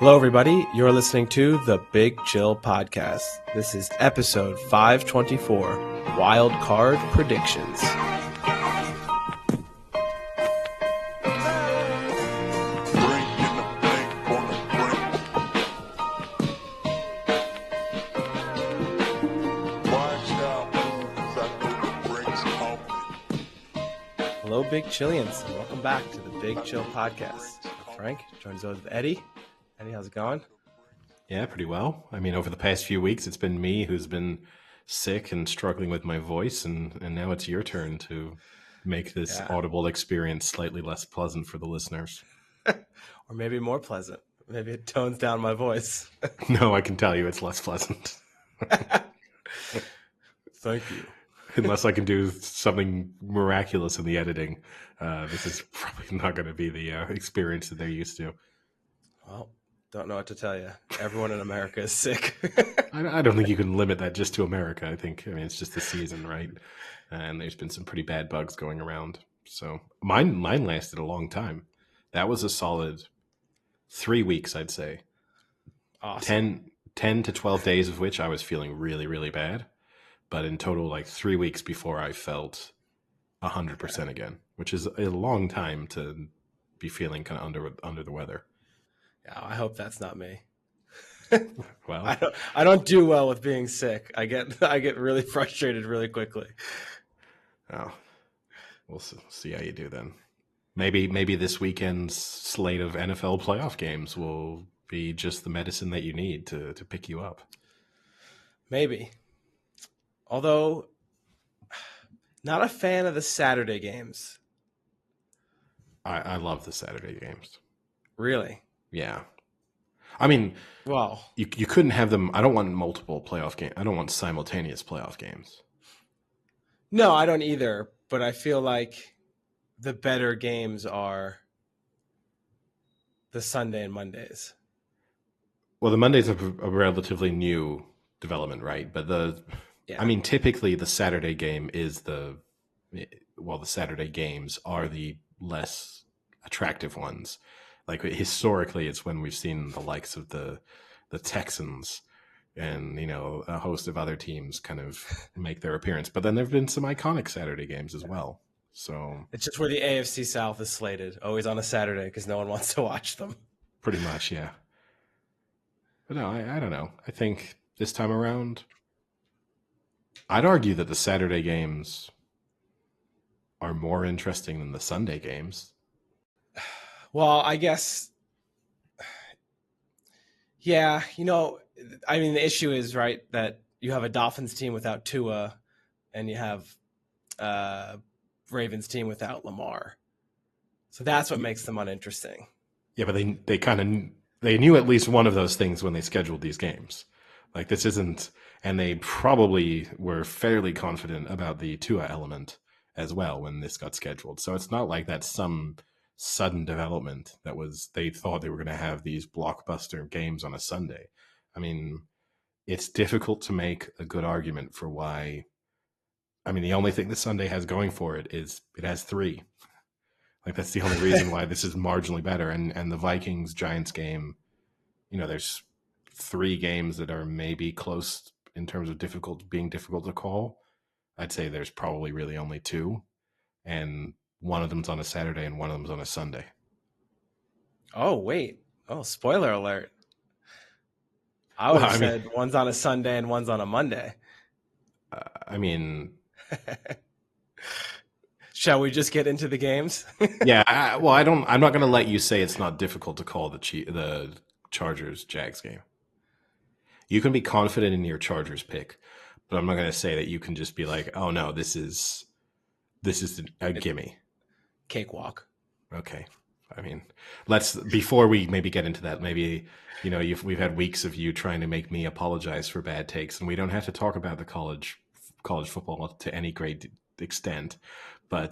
Hello, everybody. You're listening to the Big Chill Podcast. This is episode 524, Wild Card Predictions. Hello, Big Chillians, and welcome back to the Big Chill Podcast. I'm Frank, joined as always with Eddie. Eddie, how's it going? Yeah, pretty well. I mean, over the past few weeks, it's been me who's been sick and struggling with my voice, and now it's your turn to make this audible experience slightly less pleasant for the listeners. Or maybe more pleasant. Maybe it tones down my voice. No, I can tell you it's less pleasant. Thank you. Unless I can do something miraculous in the editing, this is probably not going to be the experience that they're used to. Well, don't know what to tell you. Everyone in America is sick. I don't think you can limit that just to America. I mean, it's just the season, right? And there's been some pretty bad bugs going around. So mine lasted a long time. That was a solid 3 weeks, I'd say. Awesome. 10 to 12 days of which I was feeling really, really bad. But in total, like 3 weeks before I felt 100% again, which is a long time to be feeling kind of under the weather. Yeah, I hope that's not me. Well, I don't do well with being sick. I get really frustrated really quickly. Oh, we'll see how you do then. Maybe this weekend's slate of NFL playoff games will be just the medicine that you need to pick you up. Maybe. Although, not a fan of the Saturday games. I love the Saturday games. Really? Yeah. I mean, well, you couldn't have them. I don't want multiple playoff games. I don't want simultaneous playoff games. No, I don't either. But I feel like the better games are the Sunday and Mondays. Well, the Mondays are a relatively new development, right? But I mean, typically the Saturday game is the Saturday games are the less attractive ones. Like historically, it's when we've seen the likes of the Texans and, a host of other teams kind of make their appearance. But then there have been some iconic Saturday games as well. So it's just where the AFC South is slated, always on a Saturday because no one wants to watch them. Pretty much, yeah. But no, I don't know. I think this time around, I'd argue that the Saturday games are more interesting than the Sunday games. Well, I guess, yeah, I mean, the issue is, right, that you have a Dolphins team without Tua and you have Ravens team without Lamar. So that's what makes them uninteresting. Yeah, but they knew at least one of those things when they scheduled these games. Like this isn't, and they probably were fairly confident about the Tua element as well when this got scheduled. So it's not like that's some sudden development they thought they were going to have these blockbuster games on a Sunday. I mean, it's difficult to make a good argument for why. I mean, the only thing the Sunday has going for it is it has 3. Like that's the only reason why this is marginally better. And the Vikings Giants game, there's 3 games that are maybe close in terms of being difficult to call. I'd say there's probably really only 2, and one of them's on a Saturday and one of them's on a Sunday. Oh, wait. Oh, spoiler alert. I would have said one's on a Sunday and one's on a Monday. I mean... Shall we just get into the games? Yeah, I'm not going to let you say it's not difficult to call the Chargers-Jags game. You can be confident in your Chargers pick, but I'm not going to say that you can just be like, oh no, this is a gimme. Cakewalk. Okay. I mean, before we maybe get into that, maybe, we've had weeks of you trying to make me apologize for bad takes, and we don't have to talk about the college football to any great extent, but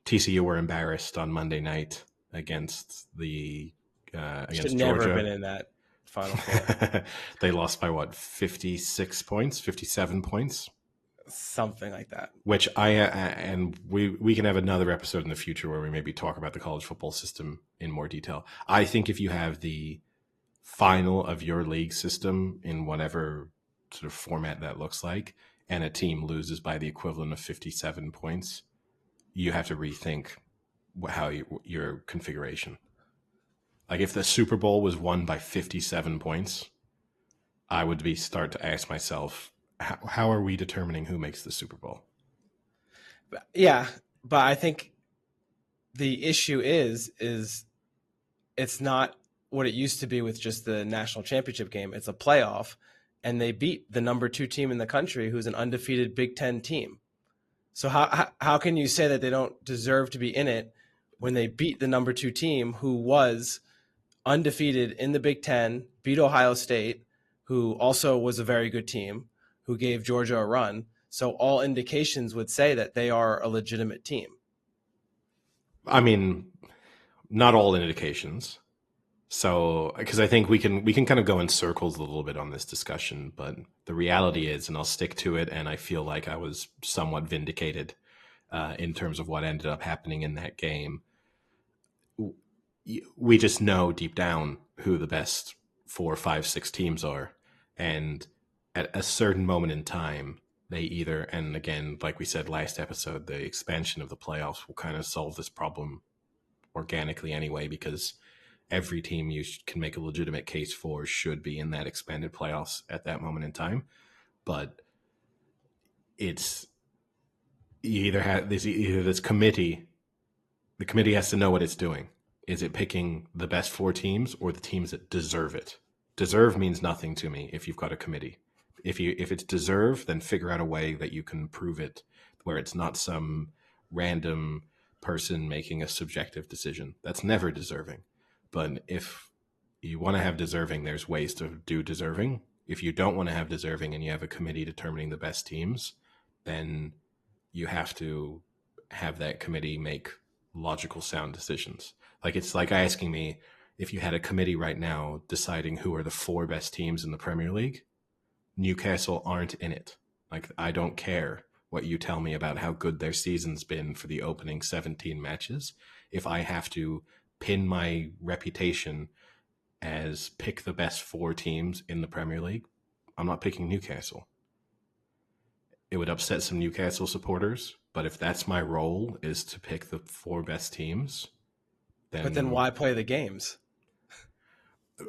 TCU were embarrassed on Monday night against against Should Georgia. Never been in that Final Four. They lost by 56 points, 57 points? Something like that. Which we can have another episode in the future where we maybe talk about the college football system in more detail. I think if you have the final of your league system in whatever sort of format that looks like, and a team loses by the equivalent of 57 points, you have to rethink how your configuration. Like if the Super Bowl was won by 57 points, I would start to ask myself, how are we determining who makes the Super Bowl? Yeah, but I think the issue is it's not what it used to be with just the national championship game. It's a playoff, and they beat the number 2 team in the country, who's an undefeated Big Ten team. So how can you say that they don't deserve to be in it when they beat the number 2 team, who was undefeated in the Big Ten, beat Ohio State, who also was a very good team, who gave Georgia a run? So all indications would say that they are a legitimate team. I mean, not all indications. So, because I think we can kind of go in circles a little bit on this discussion, but the reality is, and I'll stick to it, and I feel like I was somewhat vindicated in terms of what ended up happening in that game. We just know deep down who the best 4, 5, 6 teams are, and at a certain moment in time, they either, and again, like we said last episode, the expansion of the playoffs will kind of solve this problem organically anyway, because every team you can make a legitimate case for should be in that expanded playoffs at that moment in time. But it's either this committee, the committee has to know what it's doing. Is it picking the best 4 teams or the teams that deserve it? Deserve means nothing to me if you've got a committee. If it's deserve, then figure out a way that you can prove it where it's not some random person making a subjective decision. That's never deserving. But if you want to have deserving, there's ways to do deserving. If you don't want to have deserving and you have a committee determining the best teams, then you have to have that committee make logical, sound decisions. Like it's like asking me if you had a committee right now deciding who are the 4 best teams in the Premier League, Newcastle aren't in it. Like, I don't care what you tell me about how good their season's been for the opening 17 matches. If I have to pin my reputation as pick the best 4 teams in the Premier League, I'm not picking Newcastle. It would upset some Newcastle supporters, but if that's my role, is to pick the 4 best teams, then... But then why play the games?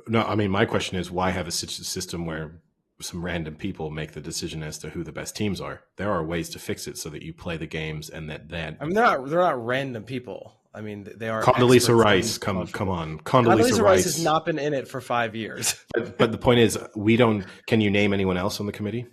No, I mean, my question is, why have a system where some random people make the decision as to who the best teams are? There are ways to fix it so that you play the games and that... I mean, they're not random people. I mean, they are... Condoleezza Rice, come on. Condoleezza Rice has not been in it for 5 years. But the point is, can you name anyone else on the committee?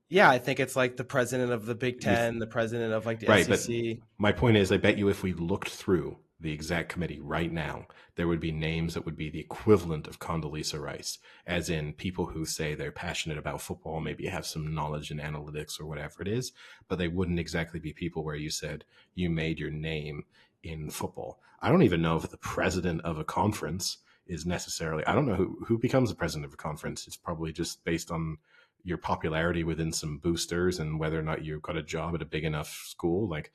Yeah, I think it's like the president of the Big Ten, the president of like the SEC. But my point is, I bet you if we looked through the exact committee right now, there would be names that would be the equivalent of Condoleezza Rice, as in people who say they're passionate about football, maybe have some knowledge in analytics or whatever it is, but they wouldn't exactly be people where you said you made your name in football. I don't even know if the president of a conference is necessarily, I don't know who becomes the president of a conference. It's probably just based on your popularity within some boosters and whether or not you've got a job at a big enough school. Like,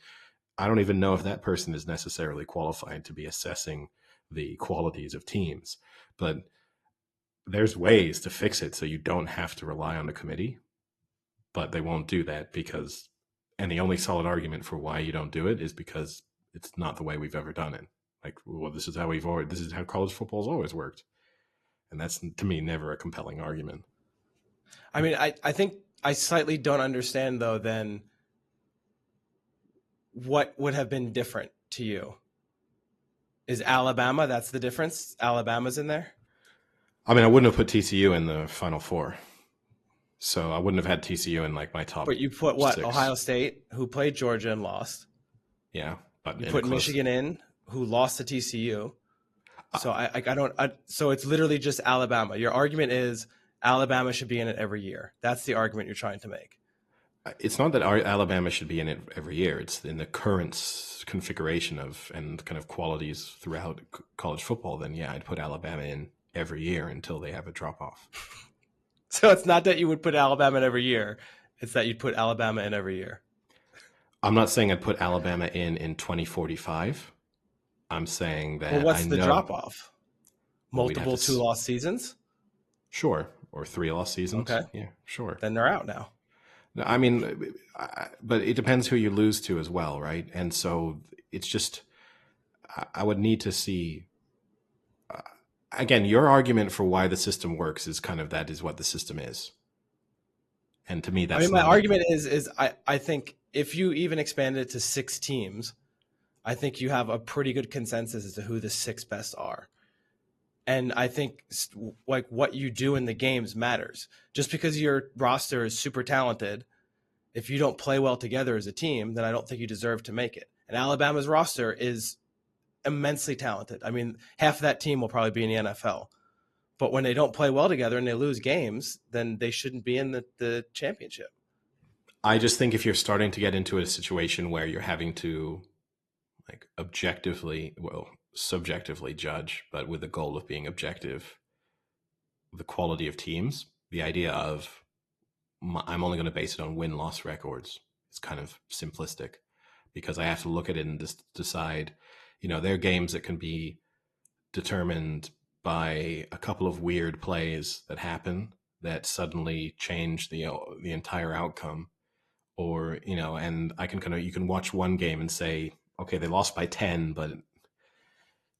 I don't even know if that person is necessarily qualified to be assessing the qualities of teams, but there's ways to fix it so you don't have to rely on a committee, but they won't do that and the only solid argument for why you don't do it is because it's not the way we've ever done it. Like, well, this is how college football's always worked. And that's, to me, never a compelling argument. I mean, I think I slightly don't understand, though, then what would have been different to you? Is Alabama, that's the difference? Alabama's in there? I mean, I wouldn't have put TCU in the Final Four. So I wouldn't have had TCU in like my top. But you put what? 6. Ohio State, who played Georgia and lost. Yeah. But you put Michigan in, who lost to TCU. So so it's literally just Alabama. Your argument is Alabama should be in it every year. That's the argument you're trying to make. It's not that Alabama should be in it every year. It's in the current configuration of and kind of qualities throughout college football. Then, yeah, I'd put Alabama in every year until they have a drop off. So it's not that you would put Alabama in every year. It's that you'd put Alabama in every year. I'm not saying I'd put Alabama in 2045. I'm saying that. Well, what's the drop off? Well, we'd have Multiple to, 2-loss seasons? sure, or 3 loss seasons. Okay. Yeah, sure. Then they're out now. No, I mean, but it depends who you lose to as well, right? And so it's just, I would need to see. Uh, Again, your argument for why the system works is kind of that is what the system is, and to me, I mean, that's my not. argument is I think if you even expand it to 6 teams, I think you have a pretty good consensus as to who the 6 best are. And I think like what you do in the games matters. Just because your roster is super talented, if you don't play well together as a team, then I don't think you deserve to make it. And Alabama's roster is immensely talented. I mean, half of that team will probably be in the NFL. But when they don't play well together and they lose games, then they shouldn't be in the championship. I just think if you're starting to get into a situation where you're having to like objectively, well, subjectively judge, but with the goal of being objective, the quality of teams, the idea of I'm only going to base it on win-loss records is kind of simplistic because I have to look at it and just decide, there are games that can be determined by a couple of weird plays that happen that suddenly change the entire outcome, or and I can you can watch one game and say, okay, they lost by 10, but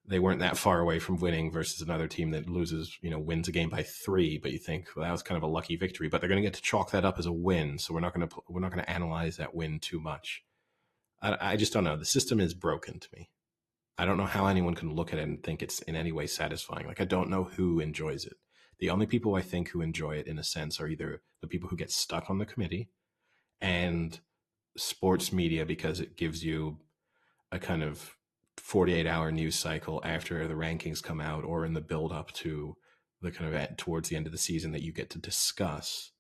they weren't that far away from winning versus another team that loses, wins a game by 3. But you think, well, that was kind of a lucky victory, but they're going to get to chalk that up as a win. So we're not going to analyze that win too much. I just don't know. The system is broken to me. I don't know how anyone can look at it and think it's in any way satisfying. Like, I don't know who enjoys it. The only people I think who enjoy it in a sense are either the people who get stuck on the committee and sports media, because it gives you a kind of 48-hour news cycle after the rankings come out or in the build up to the kind of towards the end of the season that you get to discuss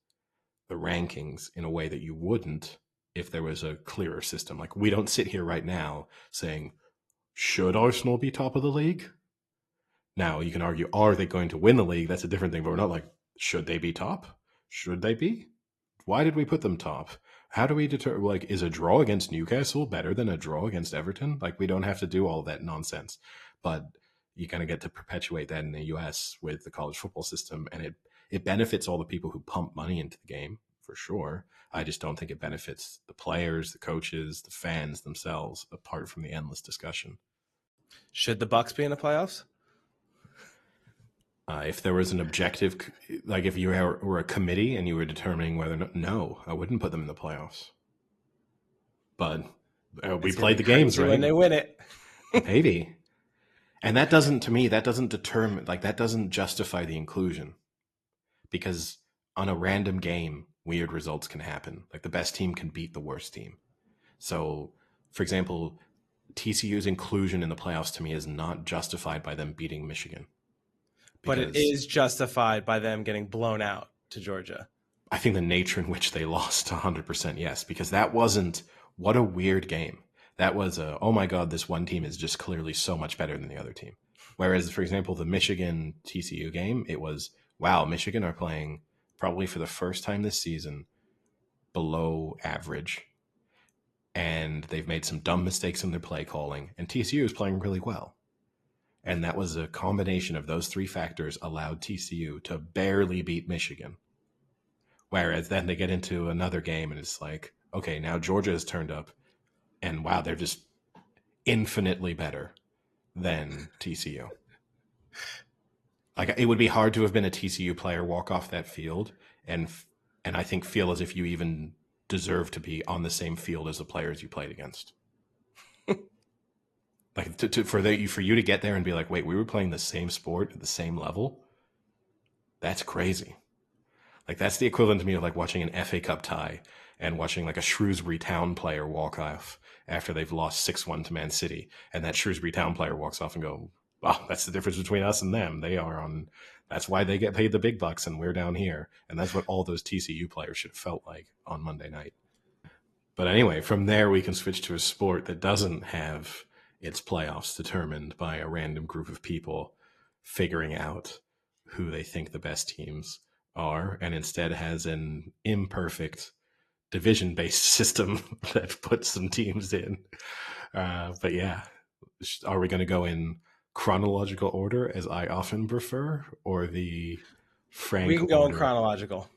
the rankings in a way that you wouldn't if there was a clearer system. Like, we don't sit here right now saying, should Arsenal be top of the league? Now, you can argue, are they going to win the league? That's a different thing, but we're not like, should they be top? Should they be? Why did we put them top? How do we determine, like, is a draw against Newcastle better than a draw against Everton? Like, we don't have to do all that nonsense, but you kind of get to perpetuate that in the US with the college football system, and it benefits all the people who pump money into the game, for sure. I just don't think it benefits the players, the coaches, the fans themselves, apart from the endless discussion. Should the Bucks be in the playoffs? If there was an objective, like if you were a committee and you were determining whether or not, no, I wouldn't put them in the playoffs. But we played the games, right? When they win it. Maybe. And that doesn't, to me, that doesn't determine, like, that doesn't justify the inclusion. Because on a random game, weird results can happen. Like, the best team can beat the worst team. So, for example, TCU's inclusion in the playoffs to me is not justified by them beating Michigan. But it is justified by them getting blown out to Georgia. I think the nature in which they lost 100%, yes, because that wasn't, what a weird game. That was oh my God, this one team is just clearly so much better than the other team. Whereas, for example, the Michigan TCU game, it was, wow, Michigan are playing probably for the first time this season below average. And they've made some dumb mistakes in their play calling. And TCU is playing really well. And that was a combination of those 3 factors allowed TCU to barely beat Michigan. Whereas then they get into another game and it's like, okay, now Georgia has turned up and wow, they're just infinitely better than TCU. Like, it would be hard to have been a TCU player walk off that field and I think feel as if you even deserve to be on the same field as the players you played against. Like, for you to get there and be like, wait, we were playing the same sport at the same level? That's crazy. Like, that's the equivalent to me of like watching an FA Cup tie and watching like a Shrewsbury Town player walk off after they've lost 6-1 to Man City. And that Shrewsbury Town player walks off and go, oh, that's the difference between us and them. That's why they get paid the big bucks and we're down here. And that's what all those TCU players should have felt like on Monday night. But anyway, from there, we can switch to a sport that doesn't have its playoffs determined by a random group of people figuring out who they think the best teams are, and instead has an imperfect division-based system that puts some teams in. But yeah, are we going to go in chronological order, as I often prefer, or the We Frank can go in order? chronological.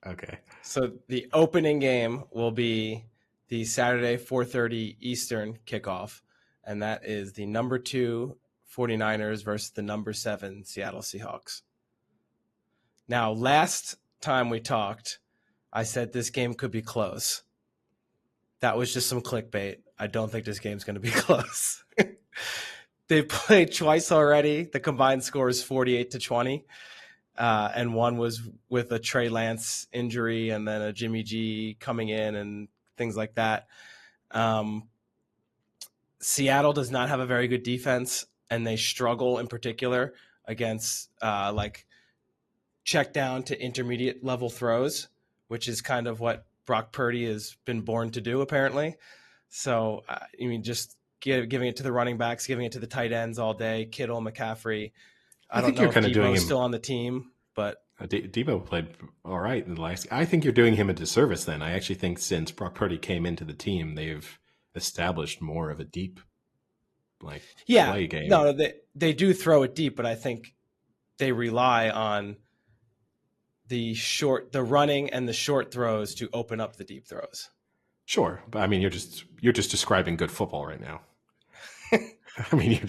Okay. So the opening game will be the Saturday 4:30 Eastern kickoff, and that is the number 2 49ers versus the number 7 Seattle Seahawks. Now, last time we talked, I said this game could be close. That was just some clickbait. I don't think this game's going to be close. They've played twice already. The combined score is 48-20. And one was with a Trey Lance injury and then a Jimmy G coming in and things like that. Seattle does not have a very good defense, and they struggle in particular against like check down to intermediate level throws, which is kind of what Brock Purdy has been born to do, apparently. So, just giving it to the running backs, giving it to the tight ends all day, Kittle, McCaffrey. I don't think know you're if kind of doing Debo's him. still on the team, but Debo played all right in the last. I think you're doing him a disservice. Then I actually think since Brock Purdy came into the team, they've established more of a deep, play game. No, they do throw it deep, but I think they rely on the running and the short throws to open up the deep throws. Sure, but I mean, you're just describing good football right now. I mean,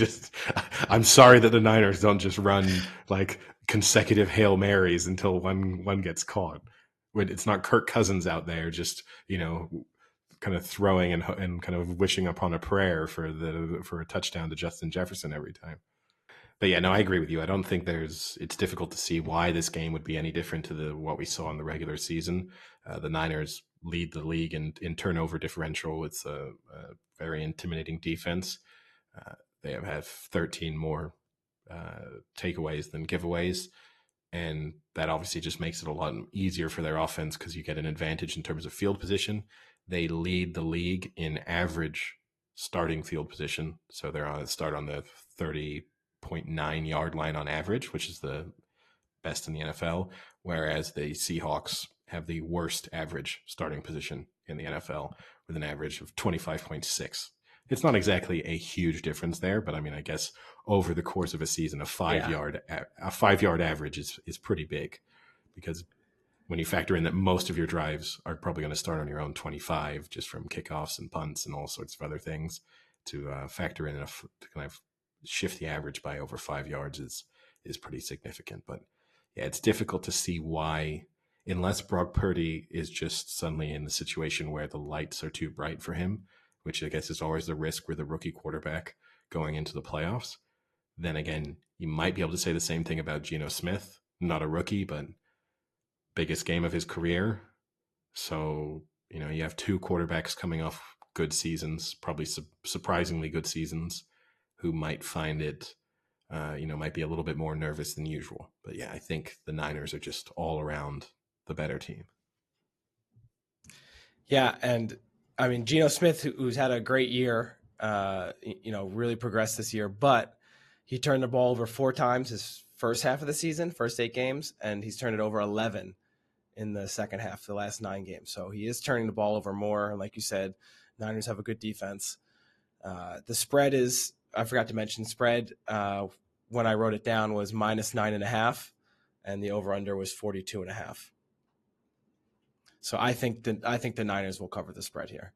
I'm sorry that the Niners don't just run like consecutive Hail Marys until one gets caught. When it's not Kirk Cousins out there just, kind of throwing and kind of wishing upon a prayer for a touchdown to Justin Jefferson every time. But yeah, no, I agree with you. I don't think it's difficult to see why this game would be any different to what we saw in the regular season. The Niners lead the league in turnover differential. It's a very intimidating defense. They have had 13 more takeaways than giveaways. And that obviously just makes it a lot easier for their offense because you get an advantage in terms of field position. They lead the league in average starting field position. So they're on the 30.9 yard line on average, which is the best in the NFL, whereas the Seahawks have the worst average starting position in the NFL with an average of 25.6. It's not exactly a huge difference there, but I mean, I guess over the course of a season, a 5-yard average is pretty big, because when you factor in that most of your drives are probably going to start on your own 25, just from kickoffs and punts and all sorts of other things, to factor in to kind of shift the average by over 5 yards is pretty significant. But yeah, it's difficult to see why, unless Brock Purdy is just suddenly in the situation where the lights are too bright for him, which I guess is always the risk with a rookie quarterback going into the playoffs. Then again, you might be able to say the same thing about Geno Smith, not a rookie, but biggest game of his career. So, you have two quarterbacks coming off good seasons, probably surprisingly good seasons, who might find it, might be a little bit more nervous than usual. But yeah, I think the Niners are just all around the better team. Yeah, and I mean, Geno Smith, who's had a great year, really progressed this year, but he turned the ball over 4 times his first half of the season, first 8 games, and he's turned it over 11 in the second half, the last 9 games. So he is turning the ball over more. And like you said, Niners have a good defense. The spread is, I forgot to mention, spread when I wrote it down was -9.5, and the over/under was 42.5. So I think the Niners will cover the spread here.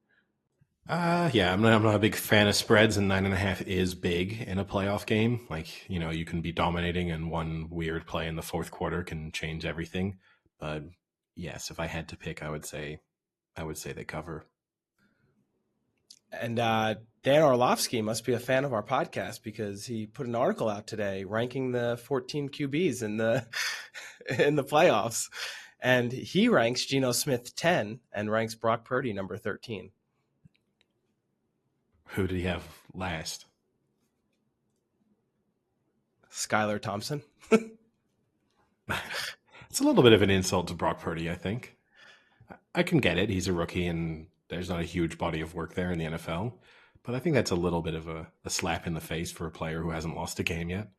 Yeah, I'm not a big fan of spreads, and 9.5 is big in a playoff game. You can be dominating, and one weird play in the fourth quarter can change everything. But yes, if I had to pick, I would say they cover. And Dan Orlovsky must be a fan of our podcast, because he put an article out today ranking the 14 QBs in the in the playoffs, and he ranks Geno Smith 10 and ranks Brock Purdy number 13. Who did he have last? Skylar Thompson. It's a little bit of an insult to Brock Purdy, I think. I can get it. He's a rookie, and there's not a huge body of work there in the NFL. But I think that's a little bit of a slap in the face for a player who hasn't lost a game yet.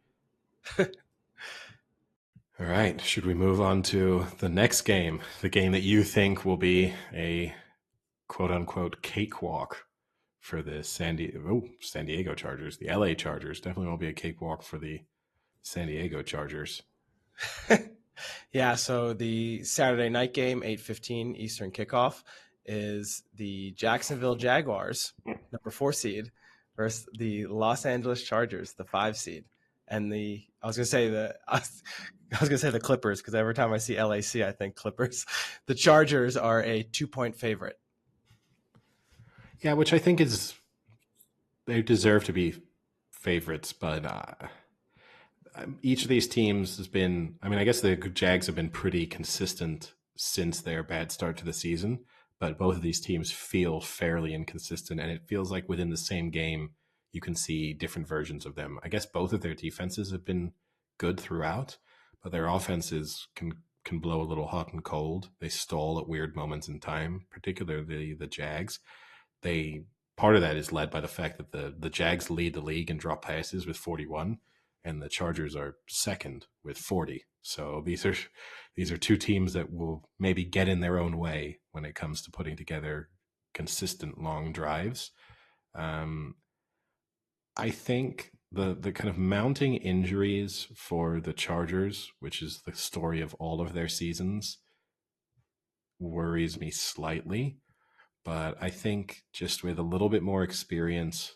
All right. Should we move on to the next game? The game that you think will be a quote-unquote cakewalk for the San Diego Chargers. The LA Chargers definitely won't be a cakewalk for the San Diego Chargers. Yeah, so the Saturday night game, 8:15 Eastern kickoff, is the Jacksonville Jaguars, number 4 seed, versus the Los Angeles Chargers, the 5 seed. And I was gonna say the Clippers, because every time I see LAC, I think Clippers. The Chargers are a 2-point favorite. Yeah, which I think they deserve to be favorites, but each of these teams has been, I mean, I guess the Jags have been pretty consistent since their bad start to the season, but both of these teams feel fairly inconsistent, and it feels like within the same game, you can see different versions of them. I guess both of their defenses have been good throughout, but their offenses can blow a little hot and cold. They stall at weird moments in time, particularly the Jags. Part of that is led by the fact that the Jags lead the league in drop passes with 41, and the Chargers are second with 40. So these are two teams that will maybe get in their own way when it comes to putting together consistent long drives. I think the kind of mounting injuries for the Chargers, which is the story of all of their seasons, worries me slightly. But I think just with a little bit more experience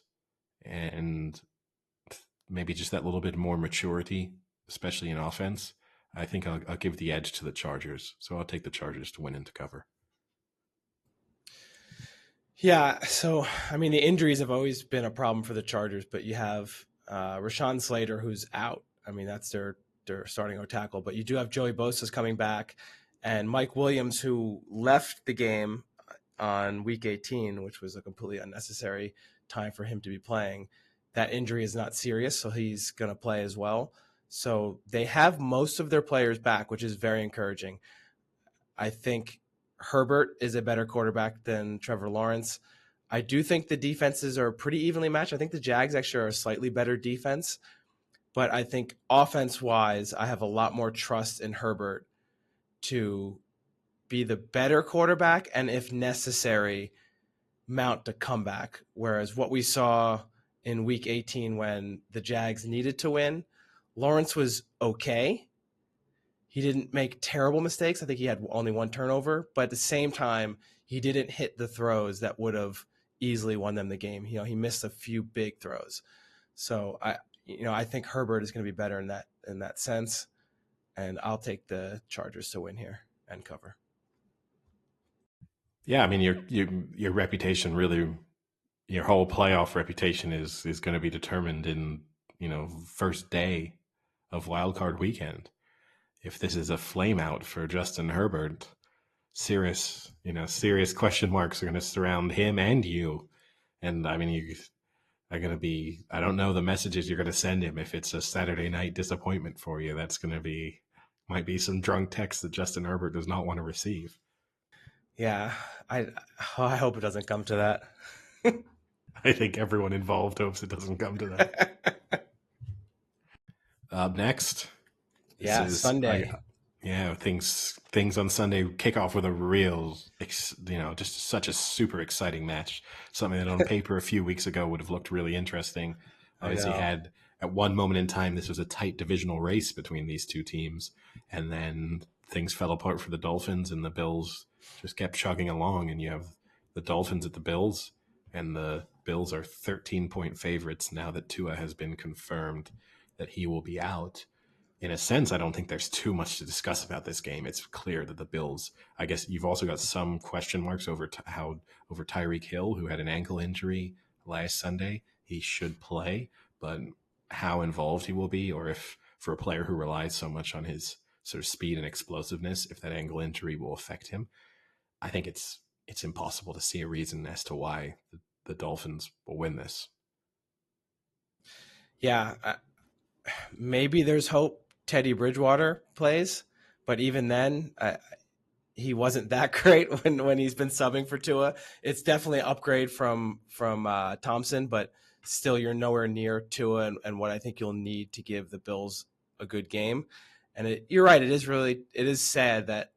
and maybe just that little bit more maturity, especially in offense, I think I'll give the edge to the Chargers. So I'll take the Chargers to win and to cover. Yeah, so I mean the injuries have always been a problem for the Chargers, but you have Rashawn Slater who's out. I mean that's their starting tackle, but you do have Joey Bosa's coming back, and Mike Williams who left the game on week 18, which was a completely unnecessary time for him to be playing. That injury is not serious, so he's going to play as well. So they have most of their players back, which is very encouraging. I think Herbert is a better quarterback than Trevor Lawrence. I do think the defenses are pretty evenly matched. I think the Jags actually are a slightly better defense, but I think offense-wise, I have a lot more trust in Herbert to be the better quarterback and, if necessary, mount a comeback. Whereas what we saw in week 18 when the Jags needed to win, Lawrence was okay. He didn't make terrible mistakes. I think he had only one turnover, but at the same time, he didn't hit the throws that would have easily won them the game. He missed a few big throws. So I think Herbert is going to be better in that sense, and I'll take the Chargers to win here and cover. Yeah, I mean your reputation really, your whole playoff reputation is going to be determined in first day of wildcard weekend. If this is a flame out for Justin Herbert, serious question marks are going to surround him and you. And I mean, you are going to be, I don't know the messages you're going to send him if it's a Saturday night disappointment for you. That's going to might be some drunk text that Justin Herbert does not want to receive. Yeah, I hope it doesn't come to that. I think everyone involved hopes it doesn't come to that. Up next. Sunday. Things on Sunday kick off with a real, just such a super exciting match. Something that on paper a few weeks ago would have looked really interesting. Obviously, had at one moment in time this was a tight divisional race between these two teams, and then things fell apart for the Dolphins, and the Bills just kept chugging along. And you have the Dolphins at the Bills, and the Bills are 13-point favorites now that Tua has been confirmed that he will be out. In a sense, I don't think there's too much to discuss about this game. It's clear that the Bills, I guess you've also got some question marks over Tyreek Hill, who had an ankle injury last Sunday. He should play, but how involved he will be, or if for a player who relies so much on his sort of speed and explosiveness, if that ankle injury will affect him, I think it's impossible to see a reason as to why the Dolphins will win this. Yeah, maybe there's hope Teddy Bridgewater plays, but even then, he wasn't that great when he's been subbing for Tua. It's definitely an upgrade from Thompson, but still, you're nowhere near Tua and what I think you'll need to give the Bills a good game. And you're right, it is sad that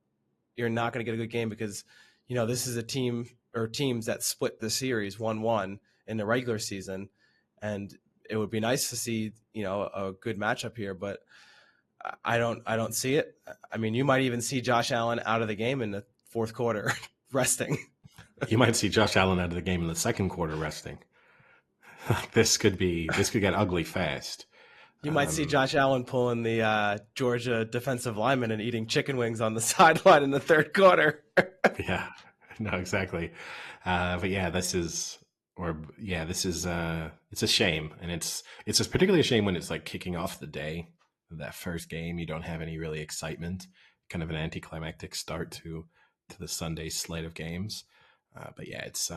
you're not going to get a good game because this is a team or teams that split the series 1-1 in the regular season, and it would be nice to see, a good matchup here, but I don't see it. I mean, you might even see Josh Allen out of the game in the fourth quarter resting. You might see Josh Allen out of the game in the second quarter resting. This could get ugly fast. You might see Josh Allen pulling the Georgia defensive lineman and eating chicken wings on the sideline in the third quarter. Yeah, no, exactly. But yeah, it's a shame. And it's just particularly a shame when it's like kicking off the day of that first game. You don't have any really excitement, kind of an anticlimactic start to the Sunday slate of games. But yeah, it's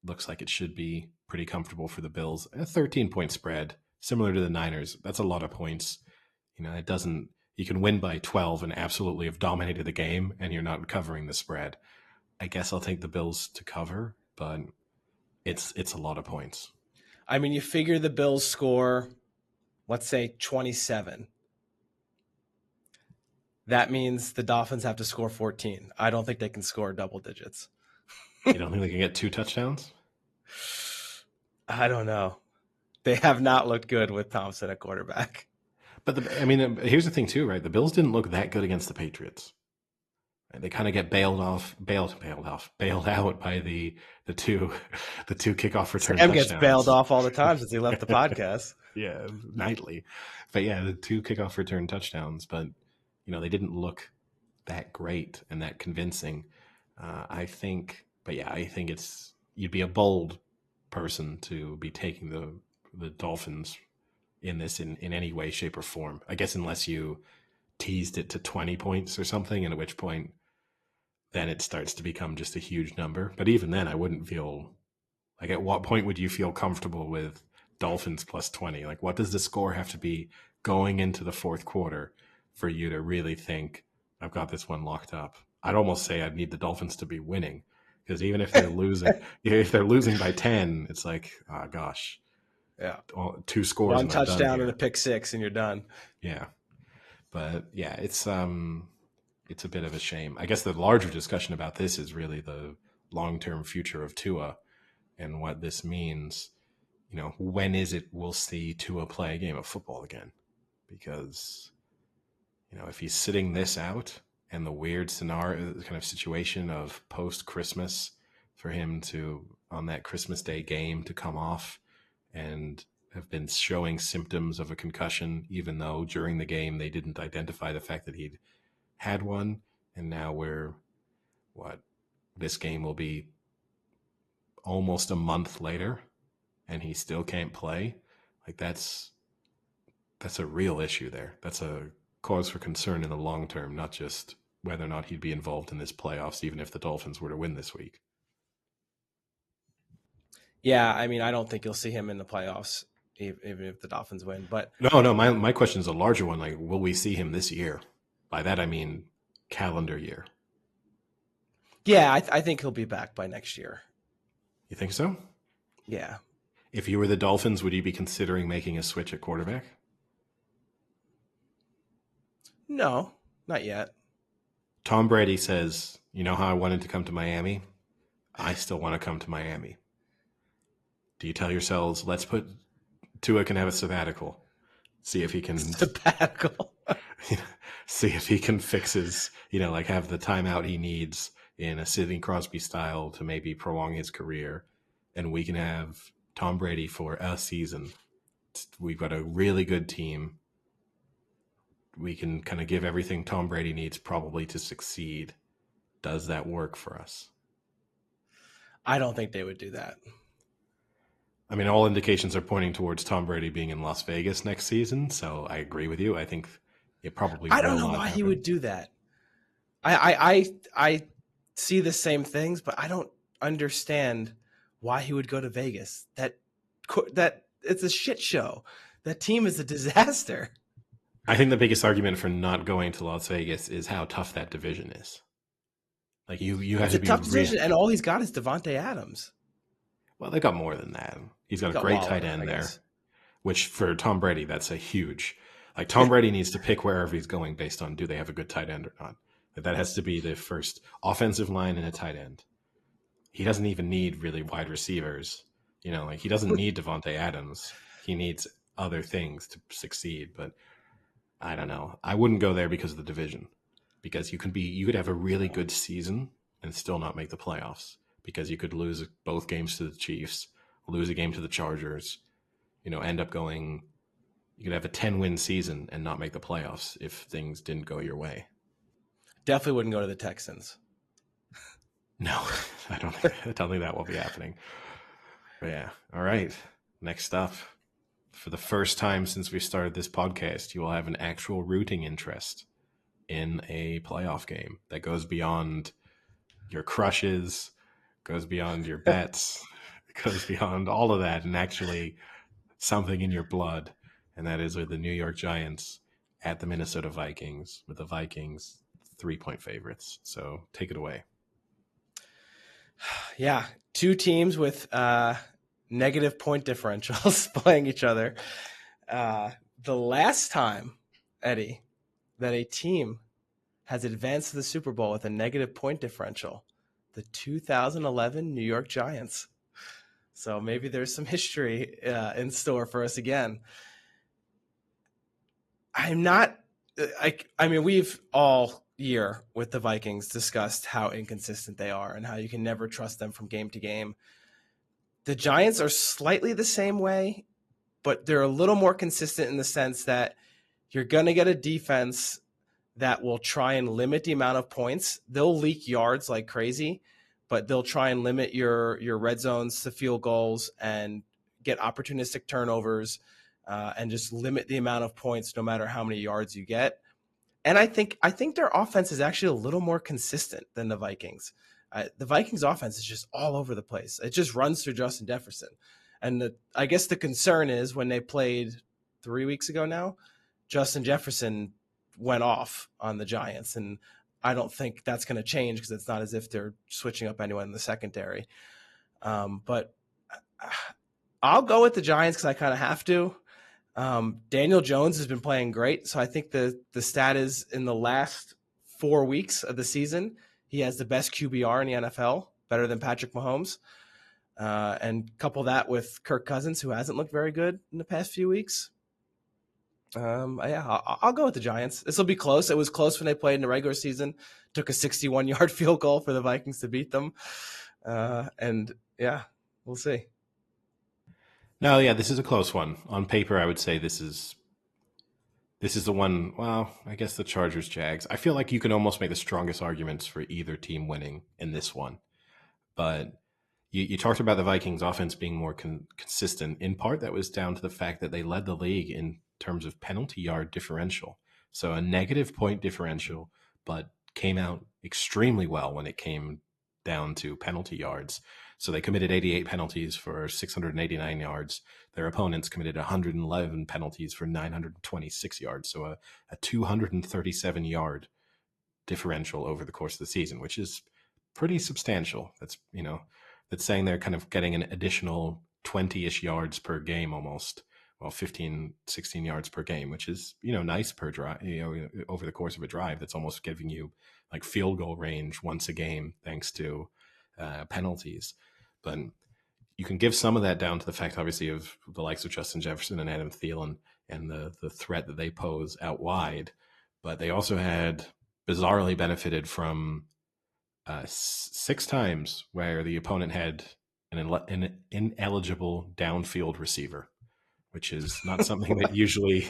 looks like it should be pretty comfortable for the Bills. A 13-point spread, similar to the Niners. That's a lot of points. It doesn't. You can win by 12 and absolutely have dominated the game, and you're not covering the spread. I guess I'll take the Bills to cover, but it's a lot of points. I mean, you figure the Bills score, let's say 27. That means the Dolphins have to score 14. I don't think they can score double digits. You don't think they can get 2 touchdowns? I don't know. They have not looked good with Thompson at quarterback. But here's the thing too, right? The Bills didn't look that good against the Patriots. They kind of get bailed out by the two kickoff return Sam touchdowns. Gets bailed off all the time since he left the podcast. Yeah, nightly. But yeah, the 2 kickoff return touchdowns, but they didn't look that great and that convincing. I think you'd be a bold person to be taking the Dolphins in this in any way, shape, or form. I guess unless you teased it to 20 points or something, and at which point then it starts to become just a huge number. But even then, I wouldn't feel like, at what point would you feel comfortable with Dolphins plus 20? Like, what does the score have to be going into the fourth quarter for you to really think, I've got this one locked up? I'd almost say I'd need the Dolphins to be winning, because even if they're losing, if they're losing by 10, it's like, oh gosh, yeah, 2 scores, one touchdown and a pick six, and you're done. Yeah, but yeah, it's a bit of a shame. I guess the larger discussion about this is really the long-term future of Tua and what this means. When is it we'll see Tua play a game of football again? Because if he's sitting this out, and the weird scenario, kind of situation of post-Christmas for him to, on that Christmas Day game, to come off and have been showing symptoms of a concussion, even though during the game they didn't identify the fact that he'd had one. And now this game will be almost a month later and he still can't play. Like, that's a real issue there. That's a cause for concern in the long term, not just whether or not he'd be involved in this playoffs, even if the Dolphins were to win this week. Yeah, I mean, I don't think you'll see him in the playoffs, even if the Dolphins win. But no, my question is a larger one. Like, will we see him this year? By that I mean calendar year. Yeah, I think he'll be back by next year. You think so? Yeah. If you were the Dolphins, would you be considering making a switch at quarterback? No, not yet. Tom Brady says, you know how I wanted to come to Miami? I still want to come to Miami. Do you tell yourselves, let's put Tua can have a sabbatical, see if he can sabbatical, see if he can fix his, like have the timeout he needs in a Sidney Crosby style to maybe prolong his career, and we can have Tom Brady for a season. We've got a really good team. We can kind of give everything Tom Brady needs probably to succeed. Does that work for us? I don't think they would do that. I mean, all indications are pointing towards Tom Brady being in Las Vegas next season, so I agree with you. I think it probably I don't know why he would do that. I see the same things, but I don't understand why he would go to Vegas. That it's a shit show. That team is a disaster. I think the biggest argument for not going to Las Vegas is how tough that division is. Like you have to be tough division, and all he's got is Devontae Adams. Well, they got more than that. He's got a great tight end there, which for Tom Brady, that's a huge. Like, Tom Brady needs to pick wherever he's going based on, do they have a good tight end or not? That has to be the first offensive line and a tight end. he doesn't even need really wide receivers. Like he doesn't need Devontae Adams. He needs other things to succeed. But I don't know. I wouldn't go there because of the division. Because you could have a really good season and still not make the playoffs. Because you could lose both games to the Chiefs, lose a game to the Chargers, end up going. You could have a 10-win season and not make the playoffs if things didn't go your way. Definitely wouldn't go to the Texans. No, I don't think that will be happening. But yeah. All right. Next up, for the first time since we started this podcast, you will have an actual rooting interest in a playoff game that goes beyond your crushes, goes beyond your bets, goes beyond all of that, and actually something in your blood. And that is with the New York Giants at the Minnesota Vikings, with the Vikings 3-point favorites. So take it away. Yeah, two teams with negative point differentials playing each other. The last time, Eddie, that a team has advanced to the Super Bowl with a negative point differential, the 2011 New York Giants. So maybe there's some history in store for us again. I mean, we've all year with the Vikings discussed how inconsistent they are and how you can never trust them from game to game. The Giants are slightly the same way, but they're a little more consistent in the sense that you're going to get a defense that will try and limit the amount of points. They'll leak yards like crazy, but they'll try and limit your red zones to field goals and get opportunistic turnovers and just limit the amount of points no matter how many yards you get. And I think their offense is actually a little more consistent than the Vikings. The Vikings offense is just all over the place. It just runs through Justin Jefferson. And I guess the concern is when they played 3 weeks ago now, Justin Jefferson went off on the Giants. And I don't think that's going to change because it's not as if they're switching up anyone in the secondary. But I'll go with the Giants because I kind of have to. Daniel Jones has been playing great. So I think the stat is in the last 4 weeks of the season, he has the best QBR in the NFL, better than Patrick Mahomes. And couple that with Kirk Cousins, who hasn't looked very good in the past few weeks. I'll go with the Giants. This will be close. It was close when they played in the regular season. Took a 61-yard field goal for the Vikings to beat them. And yeah, we'll see. No, yeah, this is a close one. On paper, I would say this is the one. Well, I guess the Chargers, Jags. I feel like you can almost make the strongest arguments for either team winning in this one. But you talked about the Vikings offense being more consistent. In part, that was down to the fact that they led the league in terms of penalty yard differential. So a negative point differential, but came out extremely well when it came down to penalty yards. So they committed 88 penalties for 689 yards. Their opponents committed 111 penalties for 926 yards. So a 237-yard differential over the course of the season, which is pretty substantial. That's saying they're kind of getting an additional 20-ish yards per game almost. Well, 15, 16 yards per game, which is, nice per drive, over the course of a drive. That's almost giving you like field goal range once a game, thanks to penalties. But you can give some of that down to the fact, obviously, of the likes of Justin Jefferson and Adam Thielen and the threat that they pose out wide. But they also had bizarrely benefited from 6 times where the opponent had an ineligible downfield receiver, which is not something that usually,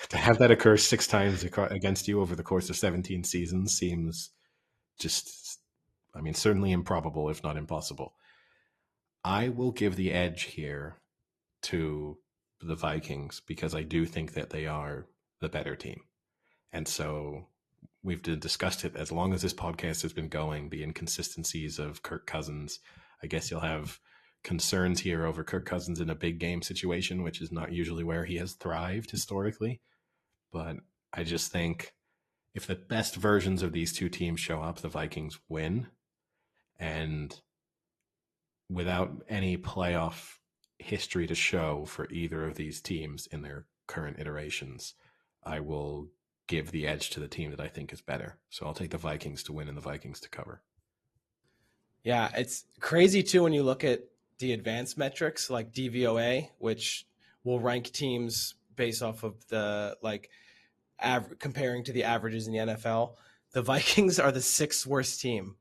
to have that occur 6 times against you over the course of 17 seasons seems just, certainly improbable, if not impossible. I will give the edge here to the Vikings because I do think that they are the better team. And so we've discussed it as long as this podcast has been going, the inconsistencies of Kirk Cousins. I guess you'll have concerns here over Kirk Cousins in a big game situation, which is not usually where he has thrived historically. But I just think if the best versions of these two teams show up, the Vikings win. And without any playoff history to show for either of these teams in their current iterations, I will give the edge to the team that I think is better. So I'll take the Vikings to win and the Vikings to cover. Yeah, it's crazy too when you look at the advanced metrics like DVOA, which will rank teams based off of the like comparing to the averages in the NFL. The Vikings are the sixth worst team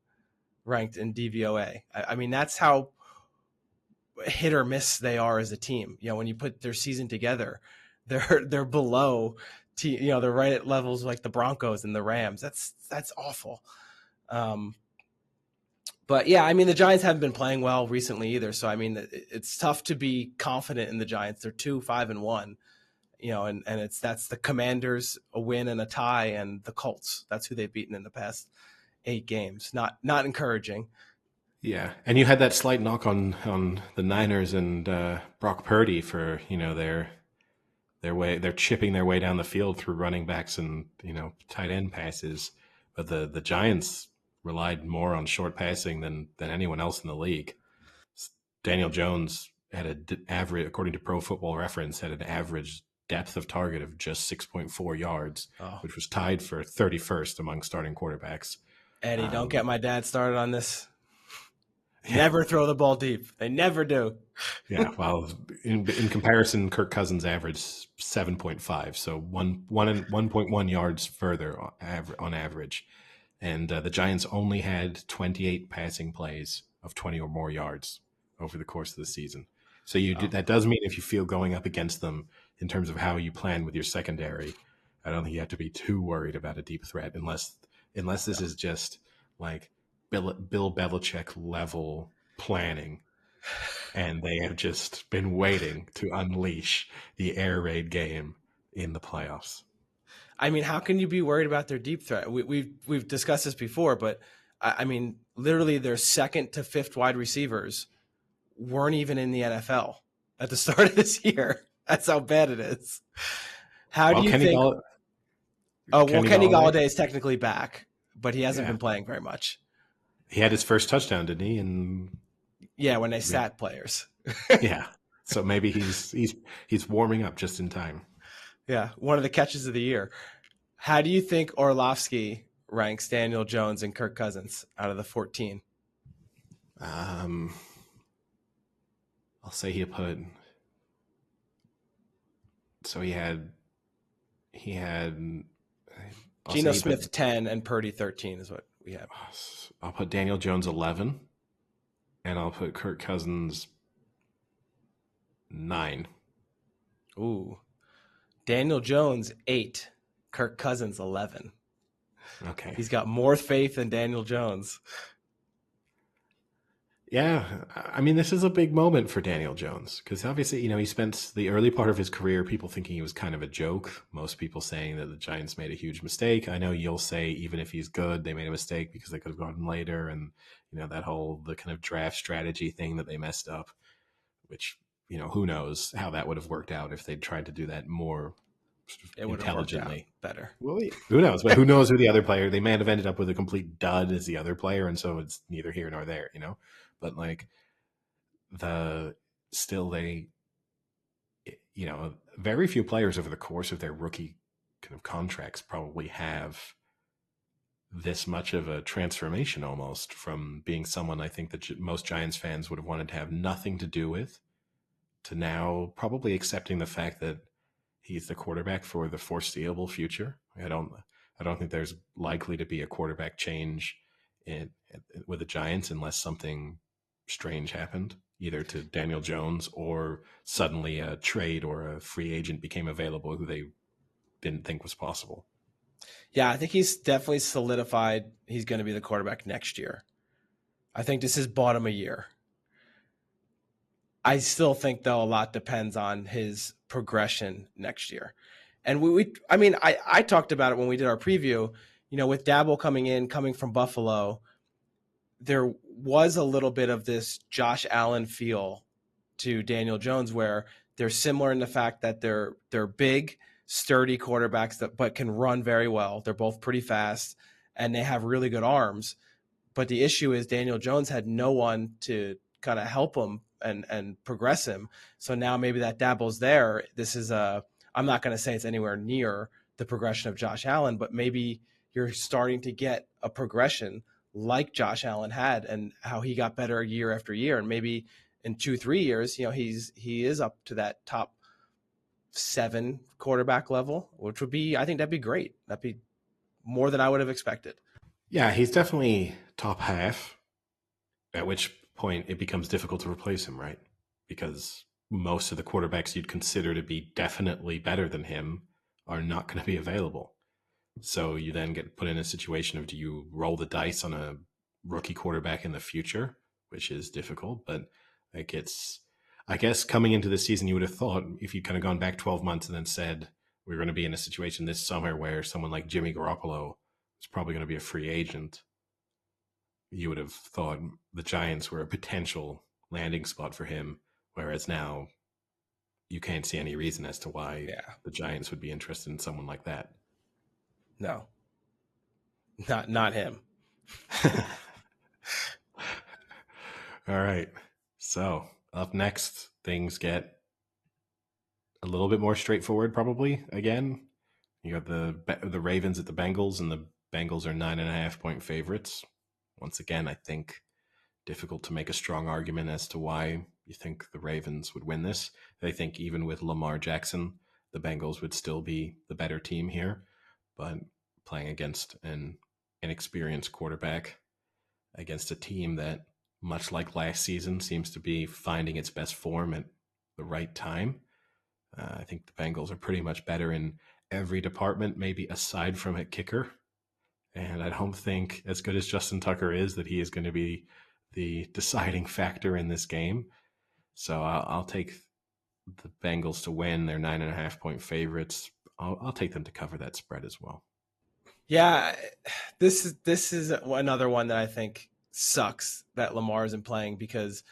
ranked in DVOA. I mean, that's how hit or miss they are as a team. You know, when you put their season together, they're below. You know, they're right at levels like the Broncos and the Rams. That's awful. But yeah, I mean, the Giants haven't been playing well recently either. So I mean, it's tough to be confident in the Giants. They're 2-5-1. You know, and that's the Commanders, a win and a tie, and the Colts. That's who they've beaten in the past 8 games. Not encouraging. Yeah, and you had that slight knock on the Niners and Brock Purdy for they're chipping their way down the field through running backs and tight end passes, but the Giants relied more on short passing than anyone else in the league. Daniel Jones had an average, according to Pro Football Reference, had an average depth of target of just 6.4 yards, which was tied for 31st among starting quarterbacks. Eddie, don't get my dad started on this. Never throw the ball deep. They never do. Yeah, well, in comparison, Kirk Cousins averaged 7.5, so 1.1 yards further on average. And the Giants only had 28 passing plays of 20 or more yards over the course of the season. So that does mean if you feel going up against them in terms of how you plan with your secondary, I don't think you have to be too worried about a deep threat unless this is just like Bill Belichick level planning, and they have just been waiting to unleash the air raid game in the playoffs. I mean, how can you be worried about their deep threat? We've discussed this before, but I mean, literally their second to fifth wide receivers weren't even in the NFL at the start of this year. That's how bad it is. How do you think? Kenny Golladay is technically back, but he hasn't been playing very much. He had his first touchdown, didn't he? And when they sat players. Yeah, so maybe he's warming up just in time. Yeah, one of the catches of the year. How do you think Orlovsky ranks Daniel Jones and Kirk Cousins out of the 14? I'll say he put. So he had. Geno Smith 10 and Purdy 13 is what we have. I'll put Daniel Jones 11, and I'll put Kirk Cousins 9. Ooh. Daniel Jones 8, Kirk Cousins 11. Okay. He's got more faith than Daniel Jones. Yeah, I mean, this is a big moment for Daniel Jones because obviously, he spent the early part of his career people thinking he was kind of a joke. Most people saying that the Giants made a huge mistake. I know you'll say even if he's good, they made a mistake because they could have gone him later, and the kind of draft strategy thing that they messed up, which who knows how that would have worked out if they'd tried to do that more intelligently. Better. Well, who knows? But who knows who the other player? They may have ended up with a complete dud as the other player, and so it's neither here nor there, But very few players over the course of their rookie kind of contracts probably have this much of a transformation almost from being someone I think that most Giants fans would have wanted to have nothing to do with to now probably accepting the fact that he's the quarterback for the foreseeable future. I don't think there's likely to be a quarterback change with the Giants unless something strange happened, either to Daniel Jones or suddenly a trade or a free agent became available who they didn't think was possible. Yeah, I think he's definitely solidified he's going to be the quarterback next year. I think this has bought him a year. I still think, though, a lot depends on his progression next year. And I talked about it when we did our preview, with Dabo coming from Buffalo, there was a little bit of this Josh Allen feel to Daniel Jones where they're similar in the fact that they're big, sturdy quarterbacks but can run very well. They're both pretty fast and they have really good arms. But the issue is Daniel Jones had no one to kind of help him and progress him. So now maybe that Dabo's there. This is I'm not going to say it's anywhere near the progression of Josh Allen, but maybe you're starting to get a progression like Josh Allen had, and how he got better year after year. And maybe in 2-3 years, he is up to that top 7 quarterback level, which would be, I think that'd be great. That'd be more than I would have expected. Yeah, he's definitely top half, at which point it becomes difficult to replace him, right? Because most of the quarterbacks you'd consider to be definitely better than him are not going to be available. So you then get put in a situation of, do you roll the dice on a rookie quarterback in the future, which is difficult, but like I guess coming into this season, you would have thought, if you'd kind of gone back 12 months and then said, we're going to be in a situation this summer where someone like Jimmy Garoppolo is probably going to be a free agent, you would have thought the Giants were a potential landing spot for him. Whereas now you can't see any reason as to why the Giants would be interested in someone like that. No, not him. All right. So up next, things get a little bit more straightforward, probably. Again, you have the Ravens at the Bengals, and the Bengals are 9.5-point favorites. Once again, I think difficult to make a strong argument as to why you think the Ravens would win this. I think even with Lamar Jackson, the Bengals would still be the better team here, but playing against an inexperienced quarterback against a team that, much like last season, seems to be finding its best form at the right time. I think the Bengals are pretty much better in every department, maybe aside from at kicker. And I don't think, as good as Justin Tucker is, that he is going to be the deciding factor in this game. So I'll take the Bengals to win. They're 9.5-point favorites. I'll take them to cover that spread as well. Yeah, this is another one that I think sucks that Lamar isn't playing, because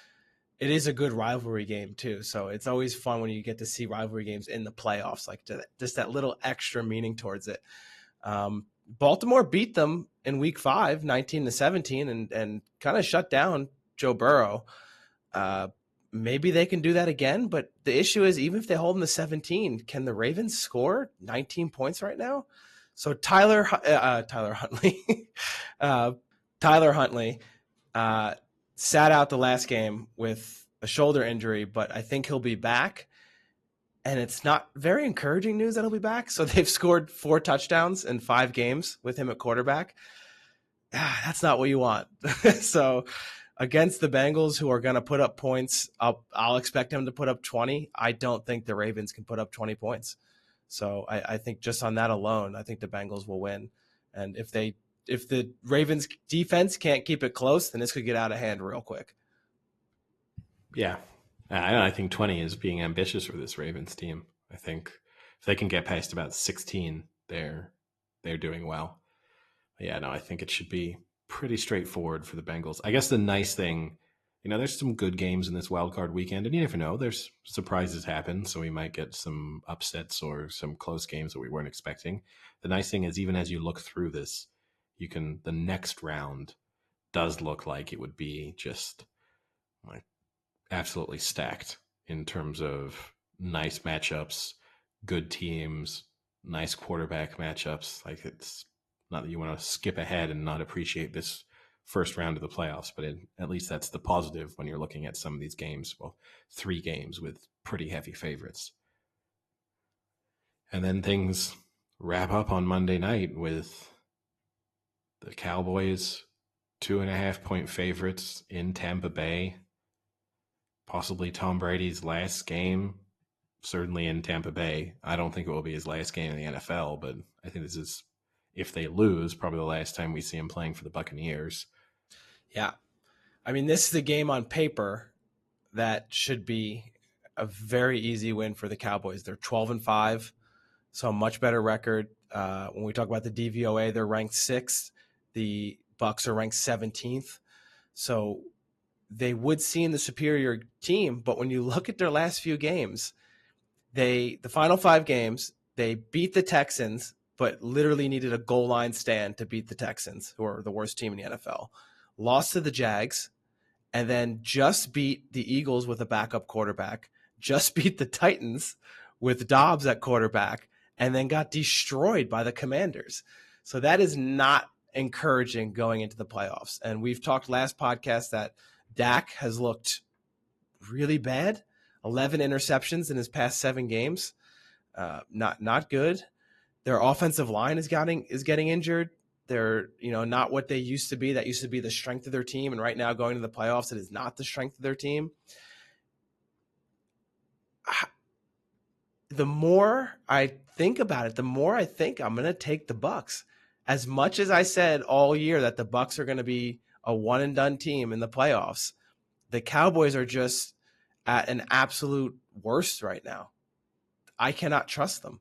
it is a good rivalry game too. So it's always fun when you get to see rivalry games in the playoffs, like just that little extra meaning towards it. Baltimore beat them in week 5, 19-17, and kind of shut down Joe Burrow. Maybe they can do that again, but the issue is, even if they hold them to 17, can the Ravens score 19 points right now? So Tyler Huntley sat out the last game with a shoulder injury, but I think he'll be back. And it's not very encouraging news that he'll be back. So they've scored 4 touchdowns in 5 games with him at quarterback. That's not what you want. So against the Bengals, who are going to put up points, I'll expect them to put up 20. I don't think the Ravens can put up 20 points. So I think just on that alone, I think the Bengals will win. And if the Ravens defense can't keep it close, then this could get out of hand real quick. Yeah. I think 20 is being ambitious for this Ravens team. I think if they can get past about 16, they're doing well. But yeah, no, I think it should be pretty straightforward for the Bengals. I guess the nice thing, there's some good games in this wild card weekend, and you never know. There's surprises happen, so we might get some upsets or some close games that we weren't expecting. The nice thing is, even as you look through this, the next round does look like it would be just like absolutely stacked in terms of nice matchups, good teams, nice quarterback matchups. Like, it's not that you want to skip ahead and not appreciate this first round of the playoffs, but at least that's the positive when you're looking at some of these games. Well, 3 games with pretty heavy favorites. And then things wrap up on Monday night with the Cowboys 2.5-point favorites in Tampa Bay. Possibly Tom Brady's last game, certainly in Tampa Bay. I don't think it will be his last game in the NFL, but I think this is, if they lose, probably the last time we see him playing for the Buccaneers. Yeah. I mean, this is a game on paper that should be a very easy win for the Cowboys. They're 12-5, so a much better record. When we talk about the DVOA, they're ranked 6th. The Bucs are ranked 17th. So they would seem the superior team, but when you look at their last few games, the final 5 games, they beat the Texans, but literally needed a goal line stand to beat the Texans, who are the worst team in the NFL. Lost to the Jags, and then just beat the Eagles with a backup quarterback, just beat the Titans with Dobbs at quarterback, and then got destroyed by the Commanders. So that is not encouraging going into the playoffs. And we've talked last podcast that Dak has looked really bad. 11 interceptions in his past 7 games. Not good. Their offensive line is getting injured. They're not what they used to be. That used to be the strength of their team, and right now going to the playoffs, it is not the strength of their team. The more I think about it, the more I think I'm going to take the Bucs. As much as I said all year that the Bucs are going to be a one and done team in the playoffs, the Cowboys are just at an absolute worst right now. I cannot trust them.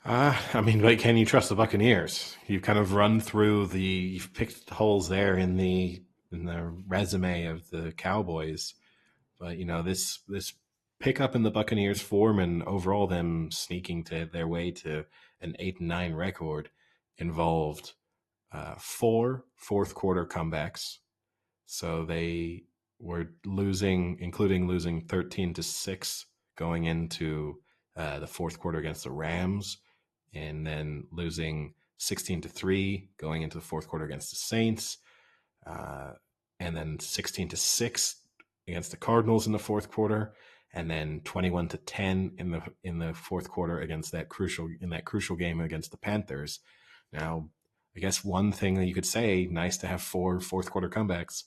I mean, but can you trust the Buccaneers? You've kind of you've picked holes there in the resume of the Cowboys, but this pickup in the Buccaneers form and overall them sneaking to their way to an 8-9 record involved 4 fourth quarter comebacks. So they were including losing 13-6 going into the fourth quarter against the Rams, and then losing 16-3 going into the fourth quarter against the Saints, and then 16-6 against the Cardinals in the fourth quarter, and then 21-10 in the fourth quarter against that crucial game against the Panthers. Now, I guess one thing that you could say, nice to have 4 fourth quarter comebacks.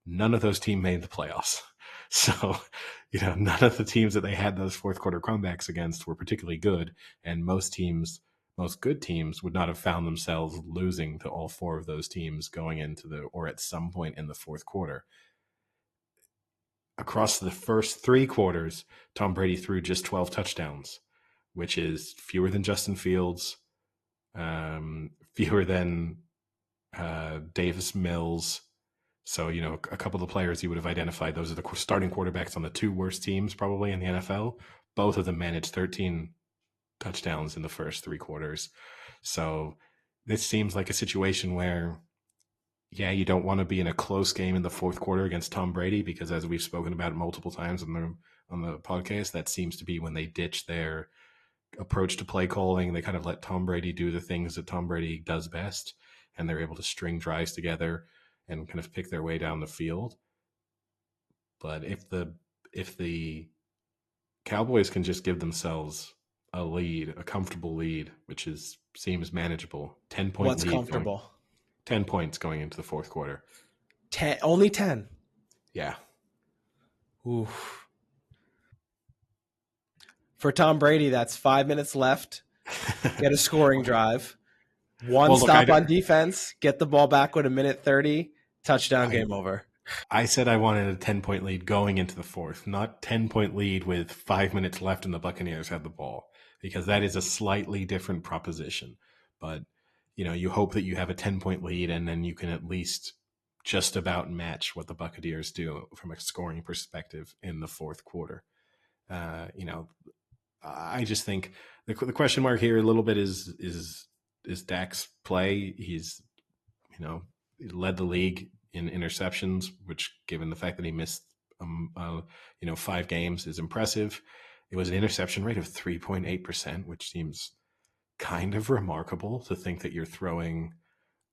None of those teams made the playoffs. So, none of the teams that they had those fourth quarter comebacks against were particularly good. And most good teams would not have found themselves losing to all 4 of those teams going into or at some point in the fourth quarter. Across the first 3 quarters, Tom Brady threw just 12 touchdowns, which is fewer than Justin Fields, fewer than Davis Mills. So, a couple of the players you would have identified, those are the starting quarterbacks on the 2 worst teams probably in the NFL. Both of them managed 13 touchdowns in the first 3 quarters. So this seems like a situation where, you don't want to be in a close game in the fourth quarter against Tom Brady, because as we've spoken about multiple times on the podcast, that seems to be when they ditch their approach to play calling. They kind of let Tom Brady do the things that Tom Brady does best, and they're able to string drives together and kind of pick their way down the field. But if the Cowboys can just give themselves a comfortable lead, which seems manageable, 10-point What's lead. comfortable? 10 points going into the fourth quarter. 10, only 10. Yeah. Oof. For Tom Brady, that's 5 minutes left. Get a scoring drive. Stop on defense. Get the ball back with 1:30. Touchdown, game over. I said I wanted a 10-point lead going into the fourth, not 10-point lead with 5 minutes left and the Buccaneers have the ball, because that is a slightly different proposition. But, you hope that you have a 10-point lead and then you can at least just about match what the Buccaneers do from a scoring perspective in the fourth quarter. I just think the question mark here a little bit is Dak's play. He's, he led the league in interceptions, which, given the fact that he missed 5 games, is impressive. It was an interception rate of 3.8%, which seems kind of remarkable to think that you're throwing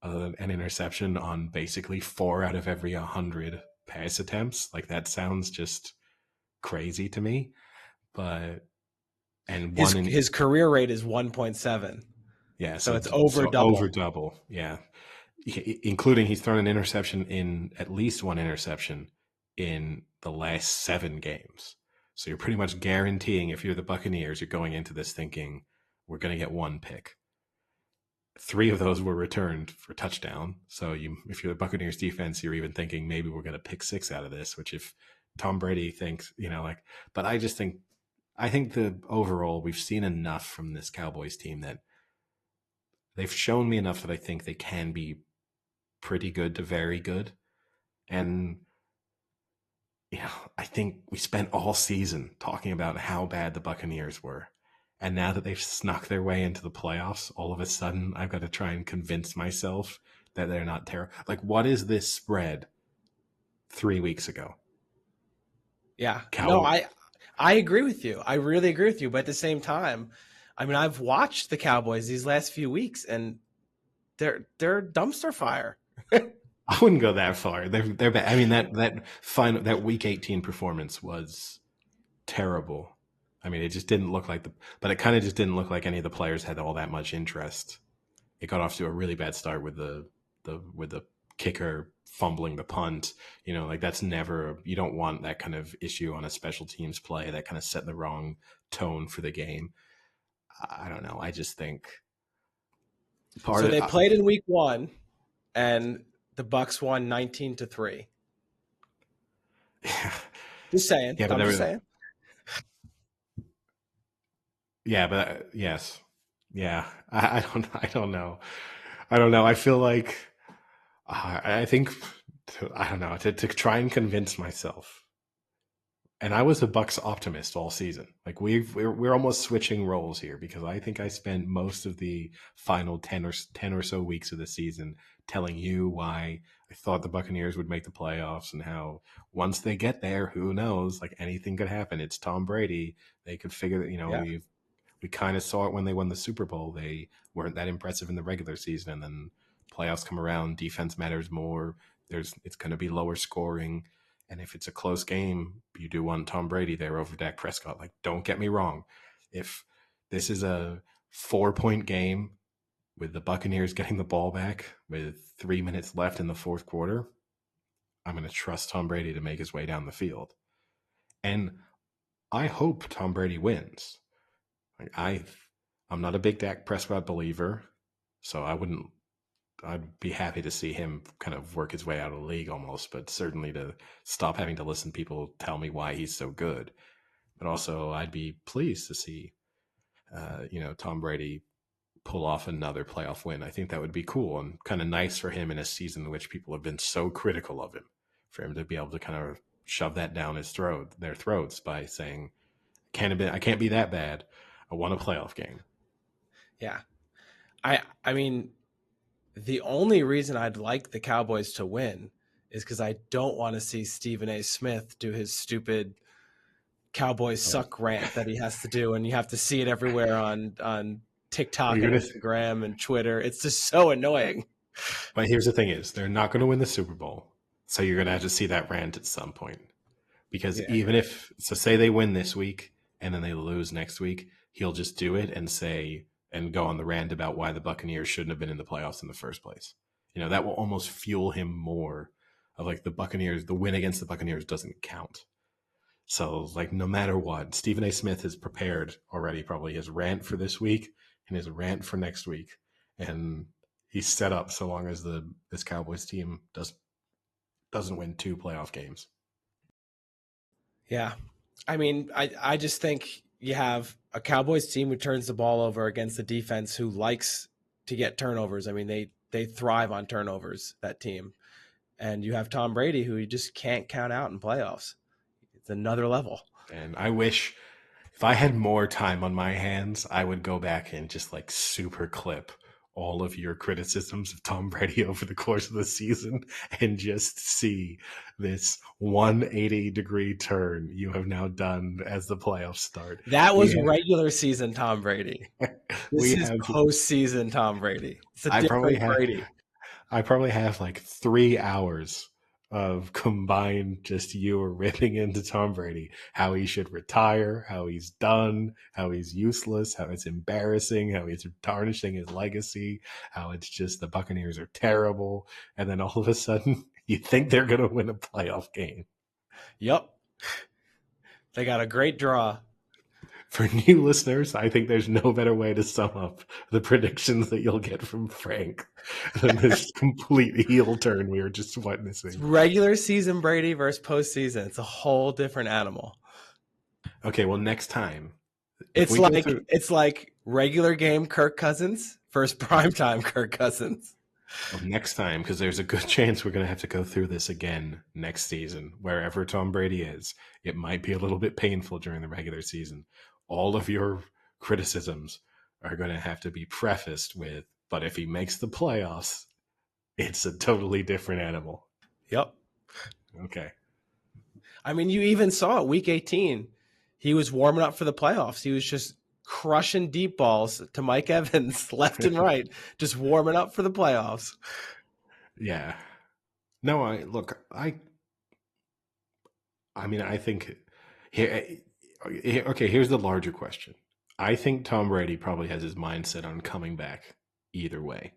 an interception on basically 4 out of every 100 pass attempts. Like, that sounds just crazy to me. But his career rate is 1.7. Yeah, so it's over double. Over double, yeah. Including he's thrown an interception at least 1 interception in the last 7 games. So you're pretty much guaranteeing, if you're the Buccaneers, you're going into this thinking we're going to get 1 pick. 3 of those were returned for touchdown. So if you're the Buccaneers defense, you're even thinking maybe we're going to pick 6 out of this, which if Tom Brady thinks, but I think the overall, we've seen enough from this Cowboys team that they've shown me enough that I think they can be pretty good to very good. And, I think we spent all season talking about how bad the Buccaneers were. And now that they've snuck their way into the playoffs, all of a sudden I've got to try and convince myself that they're not terrible. Like, what is this spread 3 weeks ago? Yeah. No, I agree with you. I really agree with you. But at the same time, I've watched the Cowboys these last few weeks, and they're dumpster fire. I wouldn't go that far. They're bad. I mean that week 18 performance was terrible. I mean, it just didn't look like but it kind of just didn't look like any of the players had all that much interest. It got off to a really bad start with the kicker fumbling the punt. Like that's never, you don't want that kind of issue on a special teams play. That kind of set the wrong tone for the game. I don't know. I just think So they played in week 1, and the Bucks won 19-3. Just saying. Yeah, I'm just saying. Yeah, but yes, yeah. I don't know. I don't know. I feel like I think I don't know to try and convince myself. And I was a Bucks optimist all season. Like we're almost switching roles here because I think I spent most of the final 10 or so weeks of the season telling you why I thought the Buccaneers would make the playoffs and how once they get there, who knows? Like anything could happen. It's Tom Brady. They could figure that. Yeah. We kind of saw it when they won the Super Bowl. They weren't that impressive in the regular season, and then playoffs come around. Defense matters more. It's going to be lower scoring. And if it's a close game, you do want Tom Brady there over Dak Prescott. Like, don't get me wrong. If this is a 4-point game with the Buccaneers getting the ball back with 3 minutes left in the fourth quarter, I'm going to trust Tom Brady to make his way down the field. And I hope Tom Brady wins. Like, I'm not a big Dak Prescott believer, so I'd be happy to see him kind of work his way out of the league almost, but certainly to stop having to listen to people tell me why he's so good. But also, I'd be pleased to see, Tom Brady pull off another playoff win. I think that would be cool and kind of nice for him in a season in which people have been so critical of him, for him to be able to kind of shove that down their throats by saying, I can't be that bad. I won a playoff game. Yeah. I mean, the only reason I'd like the Cowboys to win is because I don't want to see Stephen A. Smith do his stupid Cowboys suck rant that he has to do, and you have to see it everywhere on TikTok and Instagram and Twitter. It's just so annoying. But here's the thing is, they're not going to win the Super Bowl, so you're going to have to see that rant at some point. Because say they win this week and then they lose next week, he'll just do it and go on the rant about why the Buccaneers shouldn't have been in the playoffs in the first place. That will almost fuel him more of like the Buccaneers, the win against the Buccaneers doesn't count. So like no matter what, Stephen A. Smith has prepared already probably his rant for this week and his rant for next week. And he's set up so long as this Cowboys team doesn't win 2 playoff games. Yeah. I mean, I just think you have a Cowboys team who turns the ball over against a defense who likes to get turnovers. I mean, they thrive on turnovers, that team. And you have Tom Brady, who you just can't count out in playoffs. It's another level. And I wish if I had more time on my hands, I would go back and just like super clip all of your criticisms of Tom Brady over the course of the season and just see this 180-degree turn you have now done as the playoffs start. That was regular season Tom Brady. This is postseason Tom Brady. It's a different Brady. I probably have like 3 hours of combined just you ripping into Tom Brady, how he should retire, how he's done, how he's useless, how it's embarrassing, how he's tarnishing his legacy, how it's just the Buccaneers are terrible. And then all of a sudden you think they're going to win a playoff game. Yep. They got a great draw. For new listeners, I think there's no better way to sum up the predictions that you'll get from Frank than this complete heel turn we were just witnessing. It's regular season Brady versus postseason. It's a whole different animal. Okay, well, next time. It's like regular game Kirk Cousins versus primetime Kirk Cousins. Well, next time, because there's a good chance we're going to have to go through this again next season, wherever Tom Brady is. It might be a little bit painful during the regular season. All of your criticisms are going to have to be prefaced with, but if he makes the playoffs, it's a totally different animal. Yep. Okay. I mean, you even saw it week 18. He was warming up for the playoffs. He was just crushing deep balls to Mike Evans left and right, just warming up for the playoffs. Yeah. No, I mean, I think here, okay, here's the larger question. I think Tom Brady probably has his mindset on coming back either way.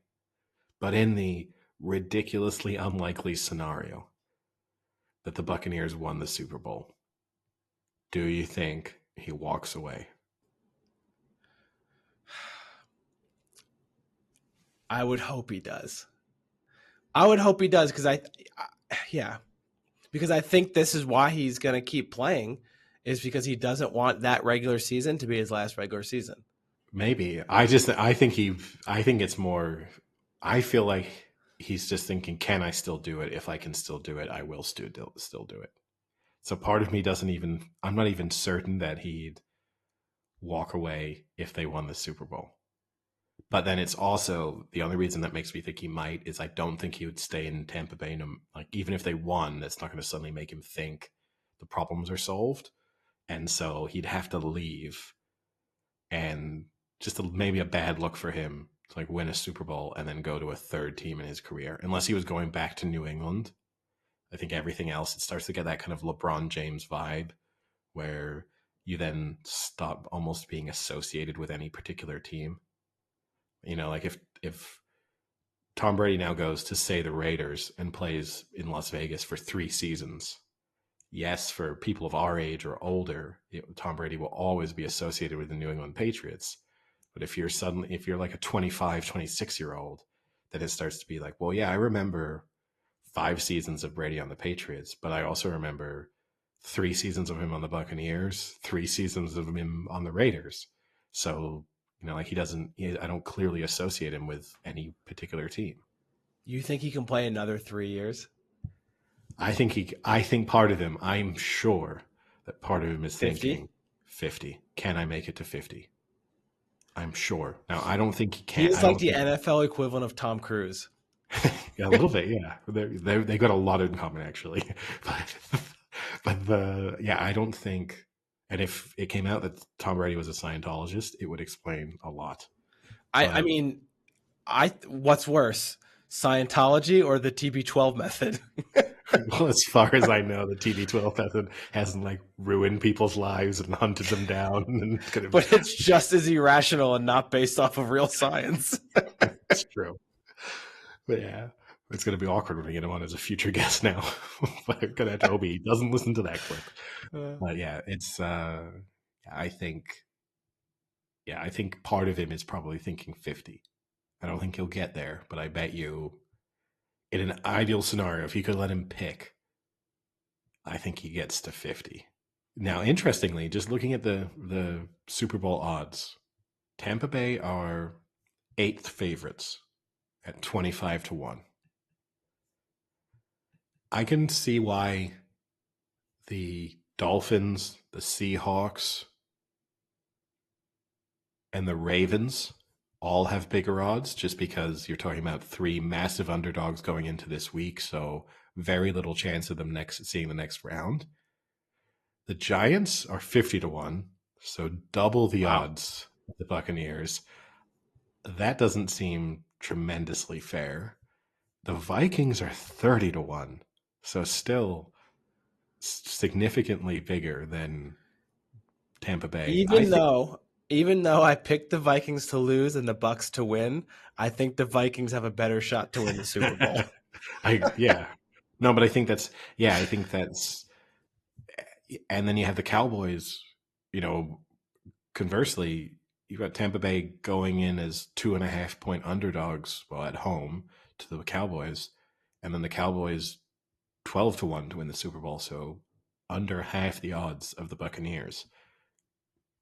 But in the ridiculously unlikely scenario that the Buccaneers won the Super Bowl, do you think he walks away? I would hope he does. I would hope he does yeah, because I think this is why he's going to keep playing, is because he doesn't want that regular season to be his last regular season. Maybe. I think it's more, I feel like he's just thinking, can I still do it? If I can still do it, I will still do it. So part of me doesn't even, I'm not even certain that he'd walk away if they won the Super Bowl. But then it's also the only reason that makes me think he might is I don't think he would stay in Tampa Bay. Like even if they won, that's not going to suddenly make him think the problems are solved, and so he'd have to leave, and maybe a bad look for him to like win a Super Bowl and then go to a third team in his career, unless he was going back to New England. I think everything else it starts to get that kind of LeBron James vibe, where you then stop almost being associated with any particular team. You know, like if Tom Brady now goes to say the Raiders and plays in Las Vegas for 3 seasons, yes, for people of our age or older, Tom Brady will always be associated with the New England Patriots. But if you're like a 25, 26 year old, then it starts to be like, well, yeah, I remember 5 seasons of Brady on the Patriots, but I also remember 3 seasons of him on the Buccaneers, 3 seasons of him on the Raiders. So, you know, like I don't clearly associate him with any particular team. You think he can play another 3 years? I think part of him, I'm sure that part of him is 50? thinking 50. Can I make it to 50? I'm sure. Now, I don't think he He can. is I like don't the think NFL equivalent of Tom Cruise. yeah, a little bit, yeah. They got a lot in common actually, but I don't think. And if it came out that Tom Brady was a Scientologist, it would explain a lot. I But mean, what's worse, Scientology or the TB12 method? well, as far as I know, the TB12 method hasn't like ruined people's lives and hunted them down and kind of. But it's just as irrational and not based off of real science. It's true. But yeah, it's going to be awkward when we get him on as a future guest now. But I'm going to have to hope he doesn't listen to that clip. But yeah, it's. I think. Yeah, I think part of him is probably thinking 50. I don't think he'll get there, but I bet you, in an ideal scenario, if you could let him pick, I think he gets to 50. Now, interestingly, just looking at the Super Bowl odds, Tampa Bay are 8th favorites at 25-1. I can see why the Dolphins, the Seahawks, and the Ravens all have bigger odds just because you're talking about 3 massive underdogs going into this week, so very little chance of them seeing the next round. The Giants are 50-1, so double the odds of the Buccaneers. That doesn't seem tremendously fair. The Vikings are 30-1, so still significantly bigger than Tampa Bay. Even though I picked the Vikings to lose and the Bucks to win, I think the Vikings have a better shot to win the Super Bowl. No, but I think that's and then you have the Cowboys, you know, conversely, you've got Tampa Bay going in as 2.5 point underdogs, well, at home to the Cowboys, and then the Cowboys 12-1 to win the Super Bowl, so under half the odds of the Buccaneers.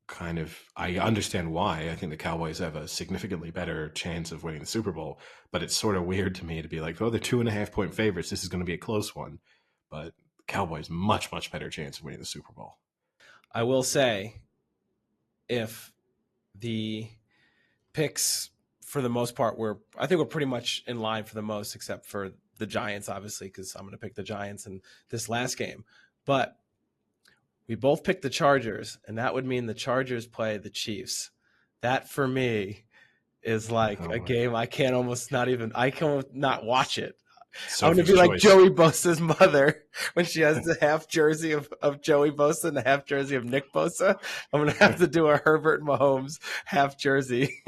Kind of, I understand why. I think the Cowboys have a significantly better chance of winning the Super Bowl, but it's sort of weird to me to be like, oh, they're 2.5 point favorites. This is going to be a close one, but the Cowboys much better chance of winning the Super Bowl. I will say, if the picks for the most part I think we're pretty much in line for the most, except for the Giants, obviously, because I'm going to pick the Giants in this last game. But we both picked the Chargers, and that would mean the Chargers play the Chiefs. That for me is like Oh a my game God. I can't almost not even, I can almost not watch it. I'm going to Sophie's be like Choice. Joey Bosa's mother when she has the half jersey of Joey Bosa and the half jersey of Nick Bosa. I'm going to have to do a Herbert Mahomes half jersey.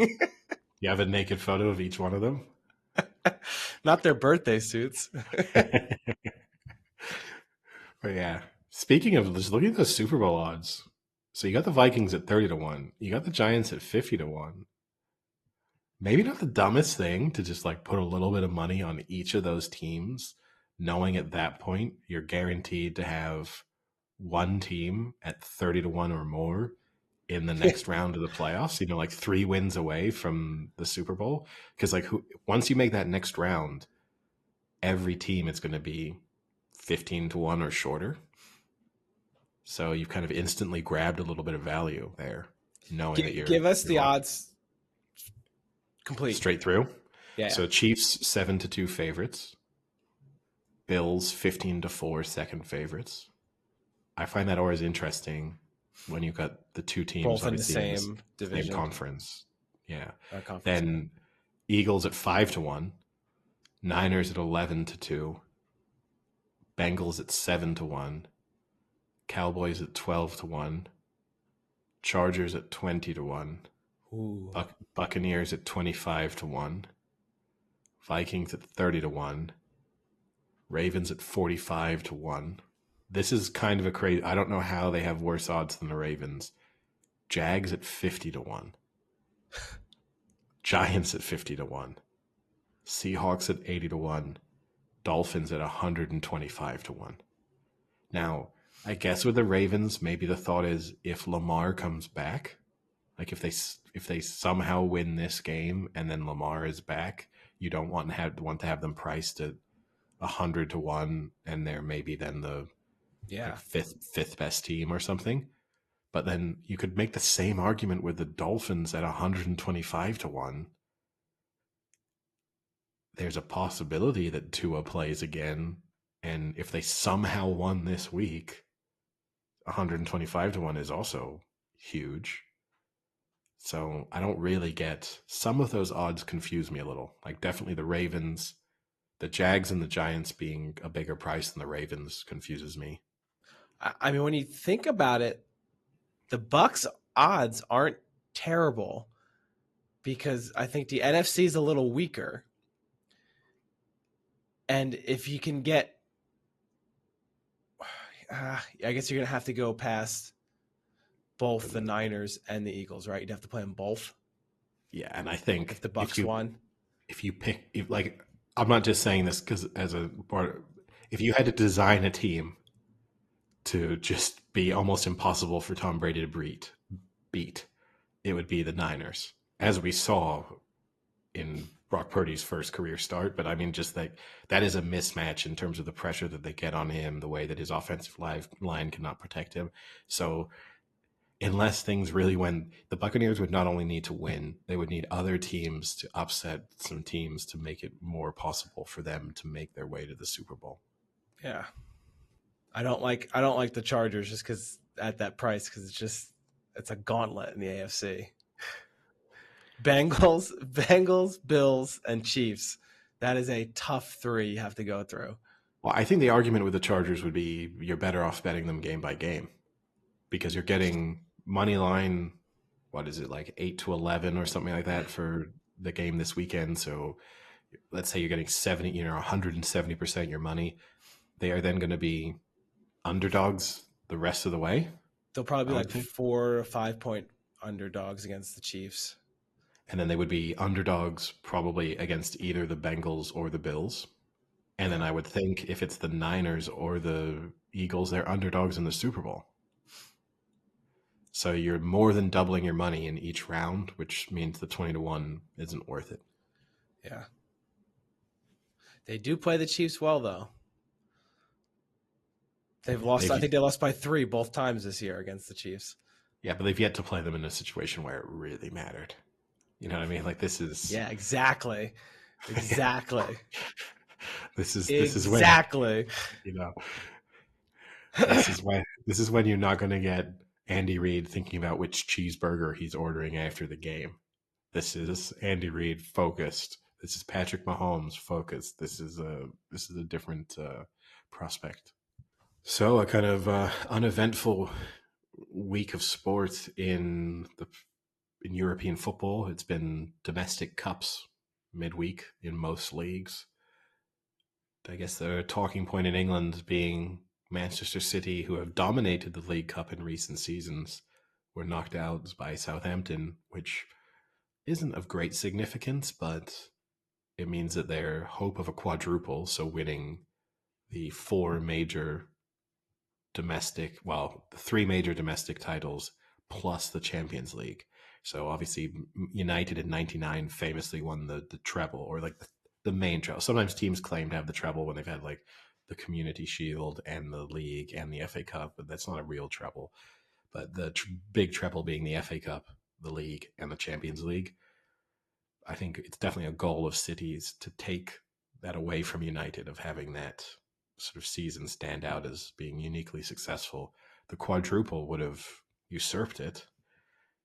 You have a naked photo of each one of them? Not their birthday suits. But yeah. Speaking of just looking at the Super Bowl odds. So you got the Vikings at 30-1. You got the Giants at 50-1. Maybe not the dumbest thing to just like put a little bit of money on each of those teams, knowing at that point you're guaranteed to have one team at 30-1 or more in the next round of the playoffs, like 3 wins away from the Super Bowl. Because like once you make that next round, every team is going to be 15-1 or shorter. So you've kind of instantly grabbed a little bit of value there, knowing that Give us the you're odds complete. straight through. Yeah. So Chiefs 7-2 favorites, Bills 15-4 second favorites. I find that always interesting when you've got the two teams Both in the obviously same division. same conference. Yeah. Conference. Then Eagles at 5-1, Niners at 11-2, Bengals at 7-1, Cowboys at 12-1, Chargers at 20-1, Buccaneers at 25-1, Vikings at 30-1, Ravens at 45-1. This is kind of a crazy. I don't know how they have worse odds than the Ravens. Jags at 50-1, Giants at 50-1, Seahawks at 80-1, Dolphins at 125-1. Now, I guess with the Ravens, maybe the thought is if Lamar comes back, like if they somehow win this game and then Lamar is back, you don't want to have them priced at 100-1, and they're maybe then the fifth best team or something. But then you could make the same argument with the Dolphins at 125-1. There's a possibility that Tua plays again, and if they somehow won this week, 125-1 is also huge. So I don't really get, some of those odds confuse me a little. Like definitely the Ravens, the Jags and the Giants being a bigger price than the Ravens confuses me. I mean, when you think about it, the Bucs odds aren't terrible because I think the NFC is a little weaker. And if you can get, I guess you're going to have to go past both the Niners and the Eagles, right? You'd have to play them both. Yeah, and I think if the Bucs won, if you pick, I'm not just saying this because as a part, if you had to design a team to just be almost impossible for Tom Brady to beat, it would be the Niners, as we saw in Brock Purdy's first career start. But I mean, just that is a mismatch in terms of the pressure that they get on him, the way that his offensive line cannot protect him. So unless things really went, the Buccaneers would not only need to win, they would need other teams to upset some teams to make it more possible for them to make their way to the Super Bowl. Yeah. I don't like the Chargers just because at that price, because it's a gauntlet in the AFC. Bengals, Bills, and Chiefs. That is a tough three you have to go through. Well, I think the argument with the Chargers would be you're better off betting them game by game because you're getting money line, what is it, like 8-11 or something like that for the game this weekend. So let's say you're getting 170% your money. They are then going to be underdogs the rest of the way. They'll probably be like 4 or 5 point underdogs against the Chiefs. And then they would be underdogs probably against either the Bengals or the Bills. And then I would think if it's the Niners or the Eagles, they're underdogs in the Super Bowl. So you're more than doubling your money in each round, which means the 20-1 isn't worth it. Yeah. They do play the Chiefs well, though. They've lost. I think they lost by 3 both times this year against the Chiefs. Yeah, but they've yet to play them in a situation where it really mattered. You know what I mean? Like this is. Yeah, exactly. Exactly. This is exactly. When, this is when you're not going to get Andy Reid thinking about which cheeseburger he's ordering after the game. This is Andy Reid focused. This is Patrick Mahomes focused. This is a different prospect. So a kind of uneventful week of sport in European football. It's been domestic cups midweek in most leagues. I guess the talking point in England being Manchester City, who have dominated the League Cup in recent seasons, were knocked out by Southampton, which isn't of great significance, but it means that their hope of a quadruple, so winning the the three major domestic titles plus the Champions League. So obviously, United in '99 famously won the treble, or like the main treble. Sometimes teams claim to have the treble when they've had like the Community Shield and the League and the FA Cup, but that's not a real treble. But the big treble being the FA Cup, the League, and the Champions League. I think it's definitely a goal of cities to take that away from United, of having that sort of season stand out as being uniquely successful. The quadruple would have usurped it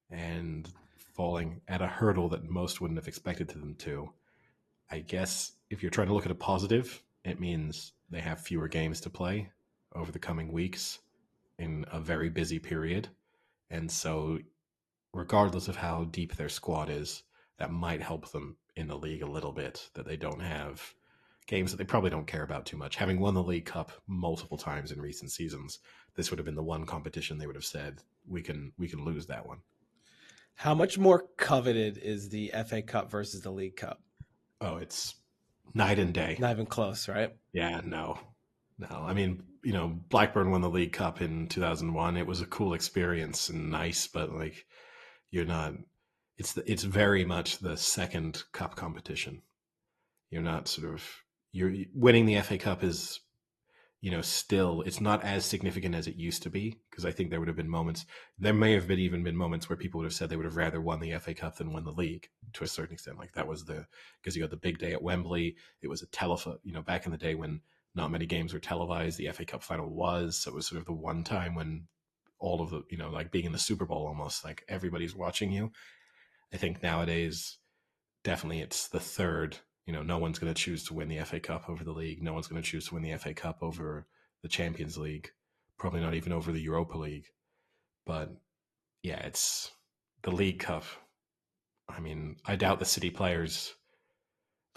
and falling at a hurdle that most wouldn't have expected them to. I guess if you're trying to look at a positive, it means they have fewer games to play over the coming weeks in a very busy period. And so, regardless of how deep their squad is, that might help them in the league a little bit, that they don't have games that they probably don't care about too much. Having won the League Cup multiple times in recent seasons, this would have been the one competition they would have said, we can lose that one. How much more coveted is the FA Cup versus the League Cup? Oh, it's night and day. Not even close, right? Yeah, no. I mean, Blackburn won the League Cup in 2001. It was a cool experience and nice, but like, you're not. It's very much the second cup competition. You're not you're winning the FA Cup is, still, it's not as significant as it used to be, because I think there may have even been moments where people would have said they would have rather won the FA Cup than won the league to a certain extent. Like that was because you got the big day at Wembley. It was a telephone, back in the day when not many games were televised, the FA Cup final was. So it was sort of the one time when all of the, like being in the Super Bowl almost, like everybody's watching you. I think nowadays, definitely it's the third. No one's going to choose to win the FA Cup over the league. No one's going to choose to win the FA Cup over the Champions League. Probably not even over the Europa League. But yeah, it's the League Cup. I mean, I doubt the City players,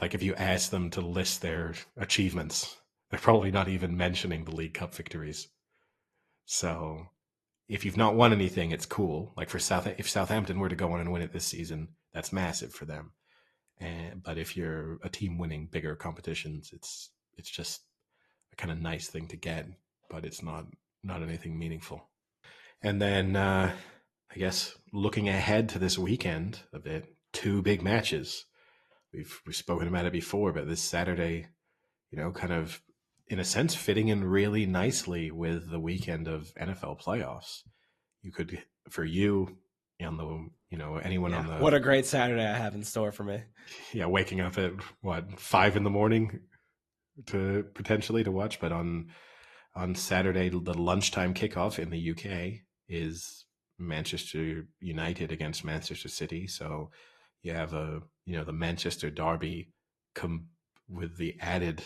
like if you ask them to list their achievements, they're probably not even mentioning the League Cup victories. So if you've not won anything, it's cool. Like if Southampton were to go on and win it this season, that's massive for them. But if you're a team winning bigger competitions, it's just a kind of nice thing to get, but it's not anything meaningful. And then I guess looking ahead to this weekend a bit, two big matches. We've spoken about it before, but this Saturday, kind of in a sense fitting in really nicely with the weekend of NFL playoffs. You could, for you, on the anyone on the, what a great Saturday I have in store for me. Yeah, waking up at 5 a.m. to potentially to watch, but on Saturday the lunchtime kickoff in the UK is Manchester United against Manchester City. So you have the Manchester derby come with the added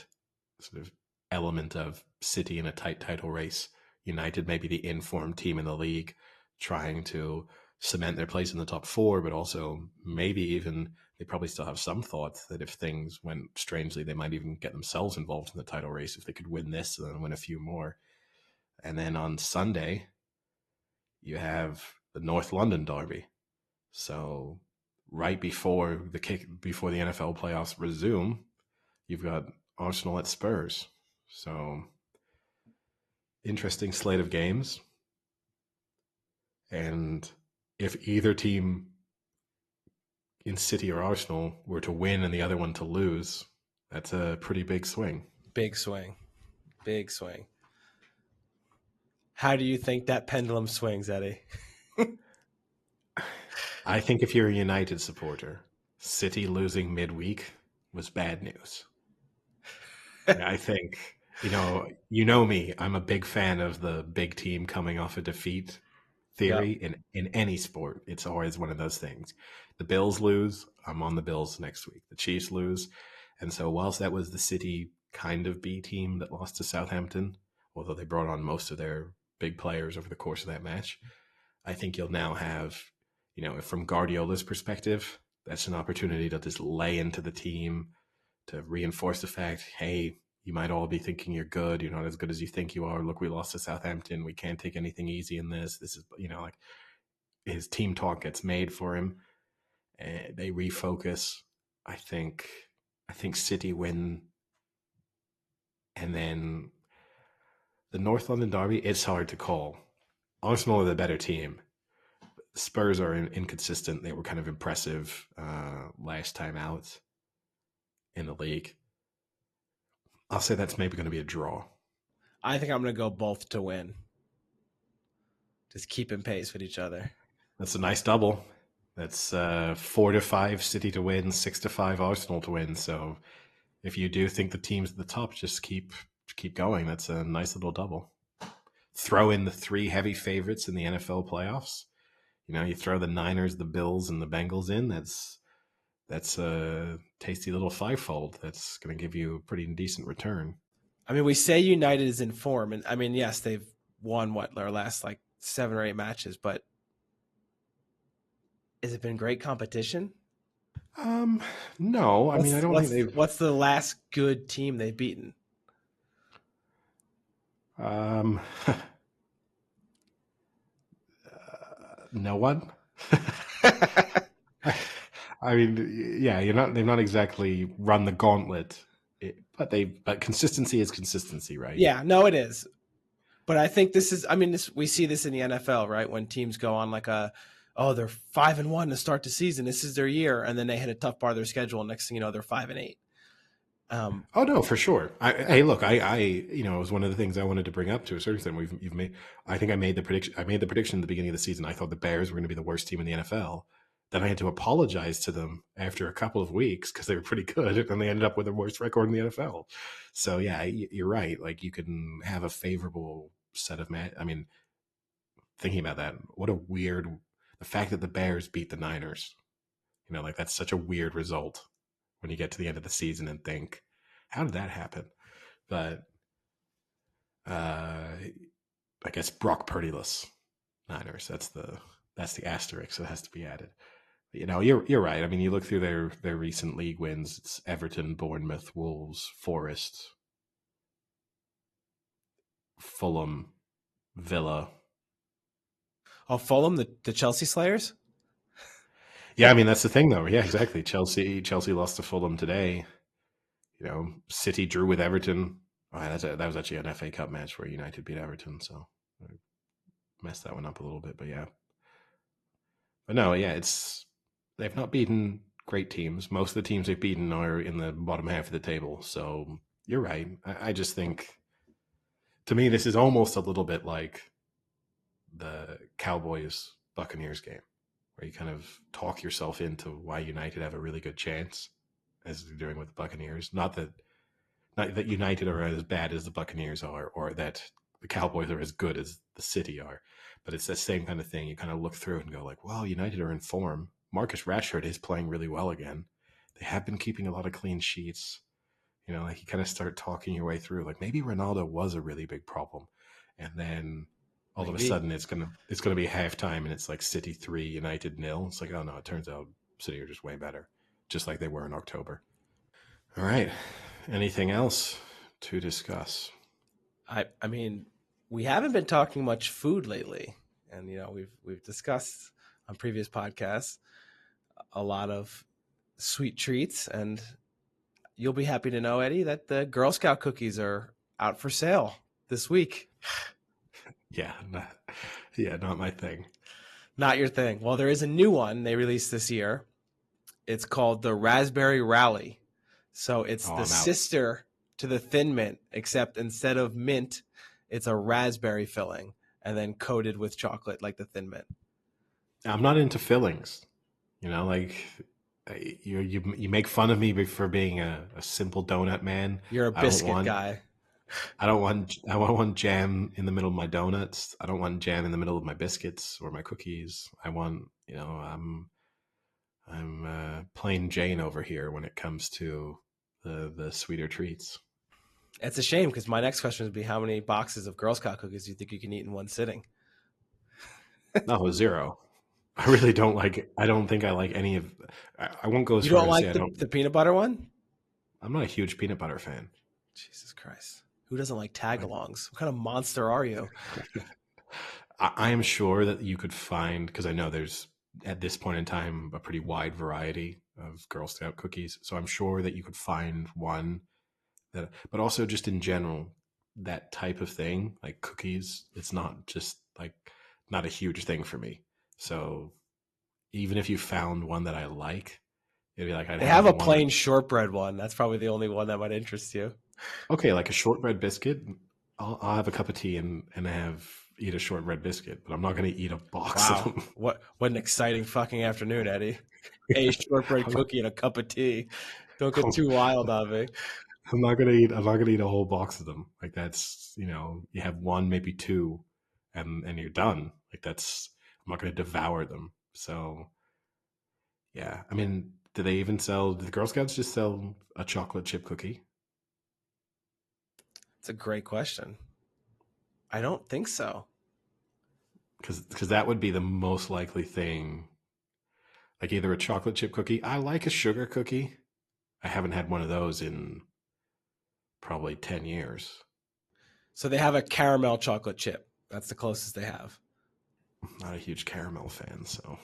sort of element of City in a tight title race. United maybe the informed team in the league, trying to cement their place in the top four, but also maybe even they probably still have some thought that if things went strangely, they might even get themselves involved in the title race if they could win this and then win a few more. And then on Sunday, you have the North London derby. So right before the NFL playoffs resume, you've got Arsenal at Spurs. So interesting slate of games. And if either team in City or Arsenal were to win and the other one to lose, that's a pretty big swing. Big swing. Big swing. How do you think that pendulum swings, Eddie? I think if you're a United supporter, City losing midweek was bad news. I think, you know me, I'm a big fan of the big team coming off a defeat, Yep. theory in any sport. It's always one of those things. The Bills lose, I'm on the Bills next week. The Chiefs lose. And so whilst that was the City kind of B team that lost to Southampton, although they brought on most of their big players over the course of that match, I think you'll now have, from Guardiola's perspective, that's an opportunity to just lay into the team to reinforce the fact, hey, you might all be thinking you're good. You're not as good as you think you are. Look, we lost to Southampton. We can't take anything easy in this. This is, like his team talk gets made for him. And they refocus. I think City win. And then the North London derby, it's hard to call. Arsenal are the better team. Spurs are inconsistent. They were kind of impressive last time out in the league. I'll say that's maybe going to be a draw. I think I'm going to go both to win. Just keeping pace with each other. That's a nice double. That's 4-5 City to win, 6-5 Arsenal to win. So if you do think the teams at the top just keep going, that's a nice little double. Throw in the 3 heavy favorites in the NFL playoffs. You throw the Niners, the Bills, and the Bengals in. That's a tasty little 5-fold. That's going to give you a pretty decent return. I mean, we say United is in form, and I mean, yes, they've won their last 7 or 8 matches, but has it been great competition? No. I mean, I don't think they've. What's the last good team they've beaten? No one. I mean, yeah, they've not exactly run the gauntlet, but consistency is consistency, right? Yeah, no, it is. But I think we see this in the NFL, right? When teams go on they're 5-1 to start the season. This is their year. And then they hit a tough part of their schedule. And next thing you know, they're 5-8. Oh no, for sure. Hey, look, it was one of the things I wanted to bring up to a certain extent. You've made. I think I made the prediction. I made the prediction at the beginning of the season. I thought the Bears were going to be the worst team in the NFL. Then I had to apologize to them after a couple of weeks because they were pretty good, and they ended up with the worst record in the NFL. So yeah, you're right. You can have a favorable set of I mean, thinking about that, the fact that the Bears beat the Niners. That's such a weird result when you get to the end of the season and think, how did that happen? But I guess Brock Purdy-less Niners. That's the asterisk that has to be added. But, you're right. I mean, you look through their recent league wins. It's Everton, Bournemouth, Wolves, Forest, Fulham, Villa. Oh, Fulham, the Chelsea Slayers? Yeah, I mean, that's the thing, though. Yeah, exactly. Chelsea lost to Fulham today. City drew with Everton. Oh, that was actually an FA Cup match where United beat Everton, so I messed that one up a little bit. But yeah. But no, yeah, they've not beaten great teams. Most of the teams they've beaten are in the bottom half of the table. So you're right. I just think, to me, this is almost a little bit like the Cowboys-Buccaneers game, where you kind of talk yourself into why United have a really good chance, as they're doing with the Buccaneers. Not that United are as bad as the Buccaneers are, or that the Cowboys are as good as the City are, but it's the same kind of thing. You kind of look through it and go wow, United are in form. Marcus Rashford is playing really well again. They have been keeping a lot of clean sheets. You kind of start talking your way through. Maybe Ronaldo was a really big problem, and then all of a sudden it's gonna be halftime and it's City 3, United 0. It's oh no, it turns out City are just way better, just like they were in October. All right. Anything else to discuss? I mean, we haven't been talking much food lately, and we've discussed on previous podcasts a lot of sweet treats, and you'll be happy to know, Eddie, that the Girl Scout cookies are out for sale this week. Yeah, not my thing. Not your thing. Well, there is a new one they released this year. It's called the Raspberry Rally. So it's the sister to the Thin Mint, except instead of mint, it's a raspberry filling and then coated with chocolate like the Thin Mint. I'm not into fillings. You make fun of me for being a simple donut man. You're a biscuit guy. I don't want jam in the middle of my donuts. I don't want jam in the middle of my biscuits or my cookies. I want, I'm plain Jane over here when it comes to the sweeter treats. It's a shame because my next question would be, how many boxes of Girl Scout cookies do you think you can eat in one sitting? No, zero. I really don't like. I don't think I like any of. I won't go as You far don't as say like I don't. the peanut butter one? I'm not a huge peanut butter fan. Jesus Christ. Who doesn't like tag-alongs? What kind of monster are you? I am sure that you could find, because I know there's at this point in time a pretty wide variety of Girl Scout cookies. So I'm sure that you could find one that, but also just in general, that type of thing, like cookies, it's not just like not a huge thing for me. So even if you found one that I like, it'd be like I'd They have have a one. plain shortbread one. That's probably the only one that might interest you. Okay, like a shortbread biscuit. I'll have a cup of tea and eat a shortbread biscuit, but I'm not going to eat a box of Wow. them. What an exciting fucking afternoon, Eddie. A shortbread I'm not, cookie and a cup of tea. Don't get too wild on me. I'm not gonna eat. I'm not gonna eat a whole box of them. Like that's you have one, maybe two, and you're done. Like that's I'm not gonna devour them. So yeah, I mean, do they even sell? Do the Girl Scouts just sell a chocolate chip cookie? It's a great question. I don't think so. Because that would be the most likely thing. Like either a chocolate chip cookie. I like a sugar cookie. I haven't had one of those in probably 10 years. So they have a caramel chocolate chip. That's the closest they have. I'm not a huge caramel fan, so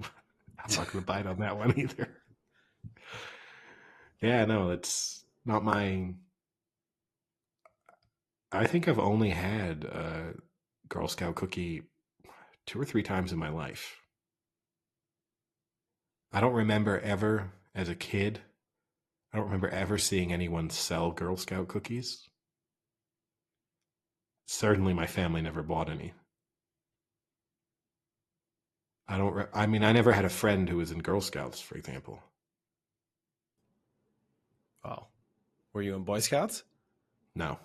I'm not going to bite on that one either. Yeah, no, it's not my. I think I've only had a Girl Scout cookie 2 or 3 times in my life. I don't remember ever, as a kid, I don't remember ever seeing anyone sell Girl Scout cookies. Certainly, my family never bought any. I don't. I mean, I never had a friend who was in Girl Scouts, for example. Oh, were you in Boy Scouts? No,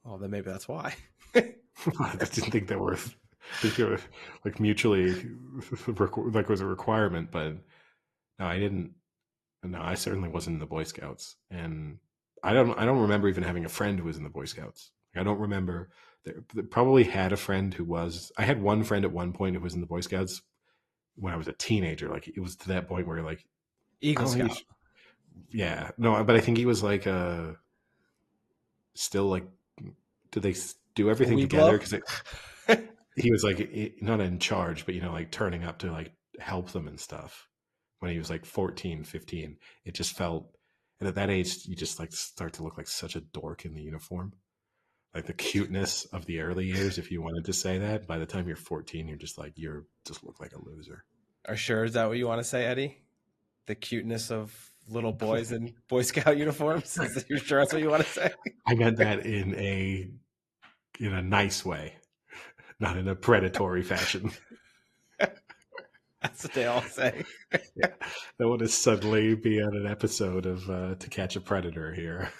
Oh, then maybe that's why. I didn't think they were. I think they were like mutually like was a requirement, but no, I didn't. No, I certainly wasn't in the Boy Scouts, and I don't remember even having a friend who was in the Boy Scouts. I don't remember. They probably had a friend who was. I had one friend at one point who was in the Boy Scouts when I was a teenager. Like it was to that point where like I Eagle don't think. Scout. Yeah, no, but I think he was like still like. Did they do everything together? Weeblo? Because he was like not in charge, but like turning up to like help them and stuff when he was like 14, 15. It just felt, and at that age, you just like start to look like such a dork in the uniform. Like the cuteness of the early years, if you wanted to say that, by the time you're 14, you're just like, you're just look like a loser. Are sure is that what you want to say, Eddie? The cuteness of little boys in Boy Scout uniforms? Is you sure that's what you want to say? I meant that in a nice way, not in a predatory fashion. That's what they all say. Yeah. Don't want to suddenly be on an episode of To Catch a Predator here.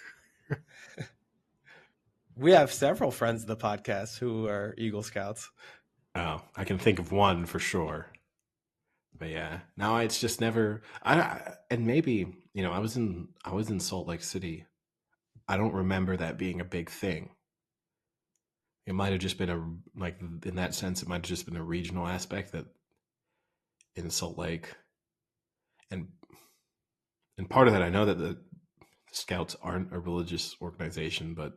We have several friends in the podcast who are Eagle Scouts. Oh, I can think of one for sure. But yeah, no, it's just never. And maybe I was in Salt Lake City. I don't remember that being a big thing. It might have just been like in that sense, it might have just been a regional aspect that in Salt Lake, and part of that I know that the Scouts aren't a religious organization, but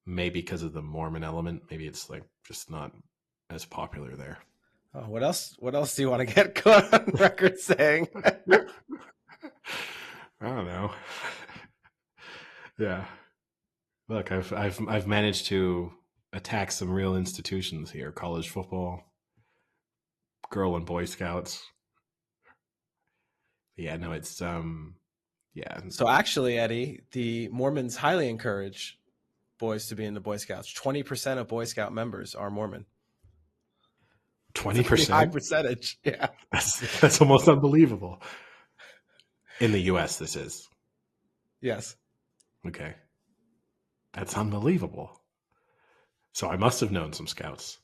maybe because of the Mormon element, maybe it's like just not as popular there. Oh, what else? What else do you want to get caught on record saying? I don't know. Yeah. Look, I've managed to attack some real institutions here: college football, Girl and Boy Scouts. Yeah, no, it's yeah. So actually, Eddie, the Mormons highly encourage boys to be in the Boy Scouts. 20% of Boy Scout members are Mormon. 20%. High percentage. Yeah. That's almost unbelievable. In the US, this is. Yes. Okay. That's unbelievable. So I must have known some scouts.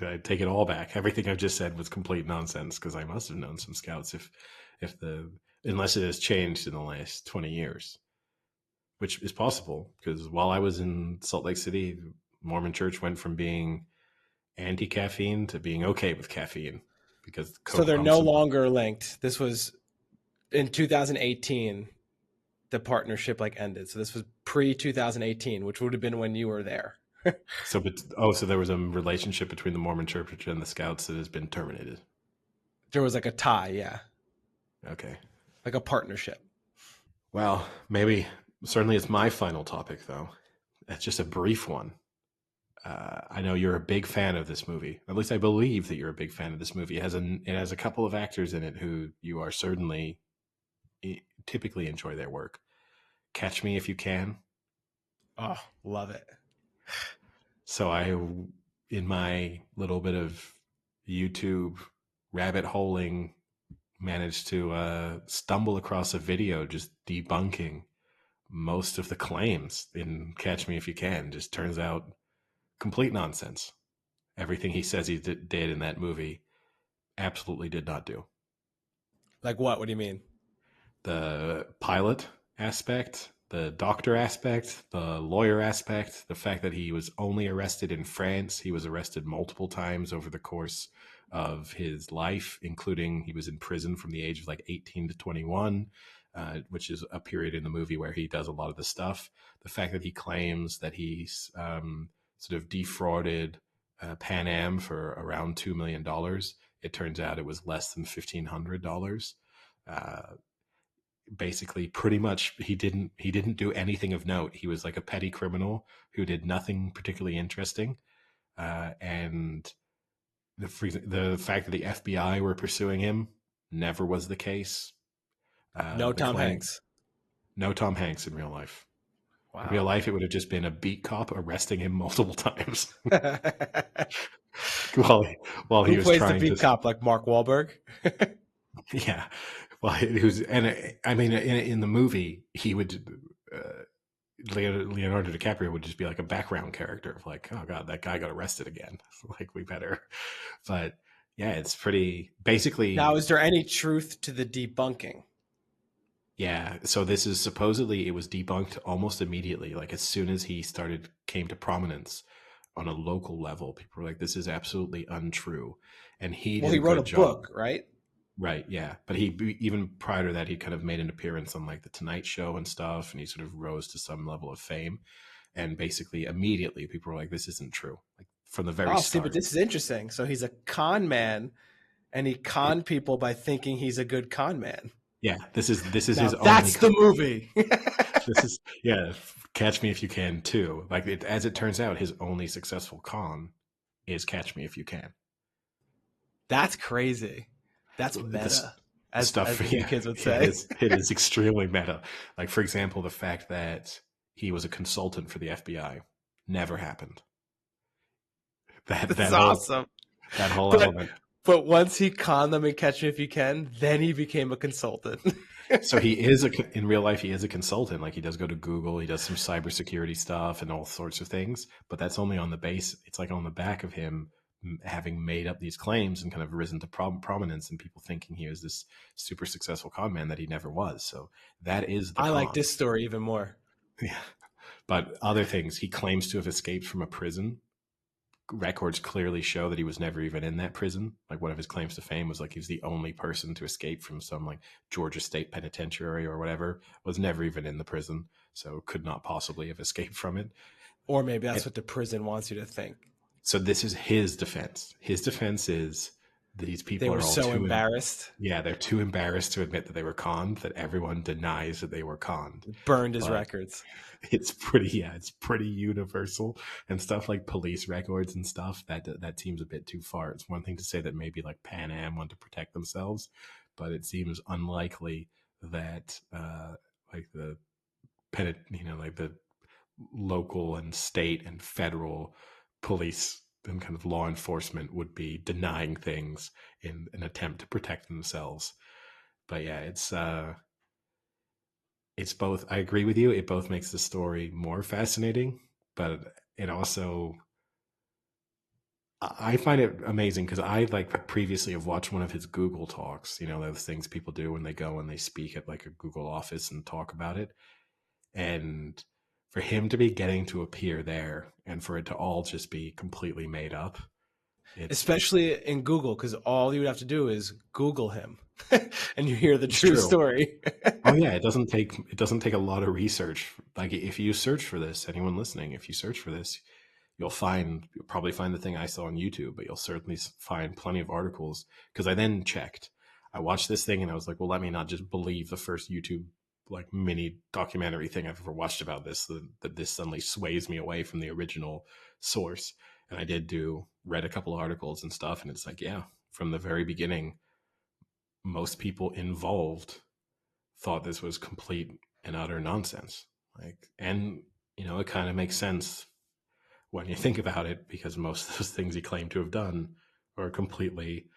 I take it all back. Everything I've just said was complete nonsense because I must have known some scouts if the unless it has changed in the last 20 years, which is possible because while I was in Salt Lake City, Mormon Church went from being anti-caffeine to being okay with caffeine because So Coke they're no pumps. longer linked. This was in 2018. The partnership like ended. So this was pre 2018, which would have been when you were there. So, so there was a relationship between the Mormon Church and the Scouts that has been terminated. There was like a tie, yeah, Okay. like a partnership. Well, maybe certainly it's my final topic though. It's just a brief one. I know you're a big fan of this movie. At least I believe that you're a big fan of this movie. It has a couple of actors in it who you are certainly typically enjoy their work. Catch Me If You Can. Oh, love it. So in my little bit of YouTube rabbit holing, managed to stumble across a video just debunking most of the claims in Catch Me If You Can. Just turns out complete nonsense. Everything he says he did in that movie absolutely did not do. Like what? What do you mean? The pilot aspect, the doctor aspect, the lawyer aspect, the fact that he was only arrested in France. He was arrested multiple times over the course of his life, including he was in prison from the age of like 18 to 21, which is a period in the movie where he does a lot of the stuff. The fact that he claims that he's sort of defrauded Pan Am for around $2 million. It turns out it was less than $1,500. Basically, pretty much he didn't do anything of note. He was like a petty criminal who did nothing particularly interesting, and the fact that the FBI were pursuing him never was the case. No Tom Hanks. No Tom Hanks in real life. Wow. In real life, it would have just been a beat cop arresting him multiple times while he Who was plays the trying beat to. cop? Like Mark Wahlberg? Yeah, well, who's and I mean in the movie he would Leonardo DiCaprio would just be like a background character of like, oh god, that guy got arrested again. Like we better, but yeah, it's pretty basically. Now, is there any truth to the debunking? Yeah, so this is supposedly it was debunked almost immediately. Like as soon as he came to prominence on a local level, people were like, "This is absolutely untrue," and he did He a wrote a good job. book, right? Right, yeah, but he even prior to that, he kind of made an appearance on like the Tonight Show and stuff, and he sort of rose to some level of fame. And basically, immediately, people were like, "This isn't true." Like from the very See, but start. this is interesting. So he's a con man, and he conned people by thinking he's a good con man. Yeah, this is Now, his that's only. the movie. This is Catch Me If You Can too. Like as it turns out, his only successful con is Catch Me If You Can. That's crazy. That's meta, as the new kids would say. It is extremely meta. Like for example, the fact that he was a consultant for the FBI never happened. That's awesome. That whole element. But once he conned them and Catch Me If You Can, then he became a consultant. So he is in real life, he is a consultant. Like he does go to Google, he does some cybersecurity stuff and all sorts of things, but that's only on the base. It's like on the back of him having made up these claims and kind of risen to prominence and people thinking he was this super successful con man that he never was. So that is the I con. like this story even more. Yeah. But other things, he claims to have escaped from a prison. Records clearly show that he was never even in that prison. Like one of his claims to fame was like he was the only person to escape from some like Georgia State Penitentiary or whatever, was never even in the prison, so could not possibly have escaped from it. Or maybe that's what the prison wants you to think. So this is his defense. His defense is these people were are all so embarrassed. Yeah, they're too embarrassed to admit that they were conned that everyone denies that they were conned. Burned his records. It's pretty universal and stuff like police records and stuff. That seems a bit too far. It's one thing to say that maybe like Pan Am want to protect themselves, but it seems unlikely that like the like the local and state and federal police and kind of law enforcement would be denying things in an attempt to protect themselves. But yeah, it's it's both. I agree with you. It both makes the story more fascinating, but it also, I find it amazing because I like previously have watched one of his Google talks. You know, those things people do when they go and they speak at like a Google office and talk about it. And for him to be getting to appear there and for it to all just be completely made up, it's Especially in Google, because all you would have to do is Google him, and you hear the it's true true. story. Oh yeah, it doesn't take a lot of research. Like if you search for this, anyone listening, if you search for this, you'll probably find the thing I saw on YouTube, but you'll certainly find plenty of articles. Because I then checked, I watched this thing and I was like, well, let me not just believe the first YouTube like mini documentary thing I've ever watched about this. That this suddenly sways me away from the original source. And I read a couple of articles and stuff, and it's like, yeah, from the very beginning, most people involved thought this was complete and utter nonsense. Like, and it kind of makes sense when you think about it, because most of those things he claimed to have done are completely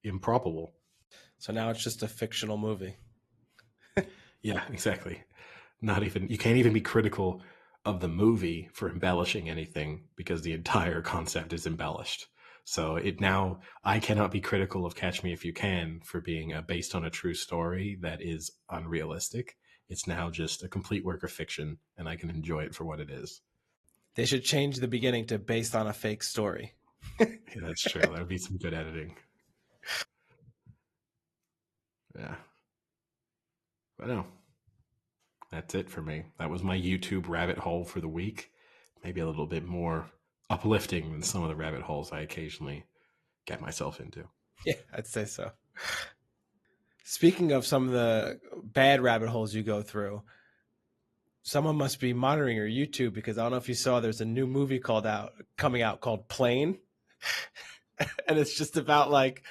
improbable. So now it's just a fictional movie. Yeah, exactly. You can't even be critical of the movie for embellishing anything because the entire concept is embellished. So I cannot be critical of Catch Me If You Can for being based on a true story that is unrealistic. It's now just a complete work of fiction, and I can enjoy it for what it is. They should change the beginning to based on a fake story. Yeah, that's true. That would be some good editing. Yeah. But no, that's it for me. That was my YouTube rabbit hole for the week. Maybe a little bit more uplifting than some of the rabbit holes I occasionally get myself into. Yeah, I'd say so. Speaking of some of the bad rabbit holes you go through, someone must be monitoring your YouTube, because I don't know if you saw, there's a new movie coming out called Plane. And it's just about like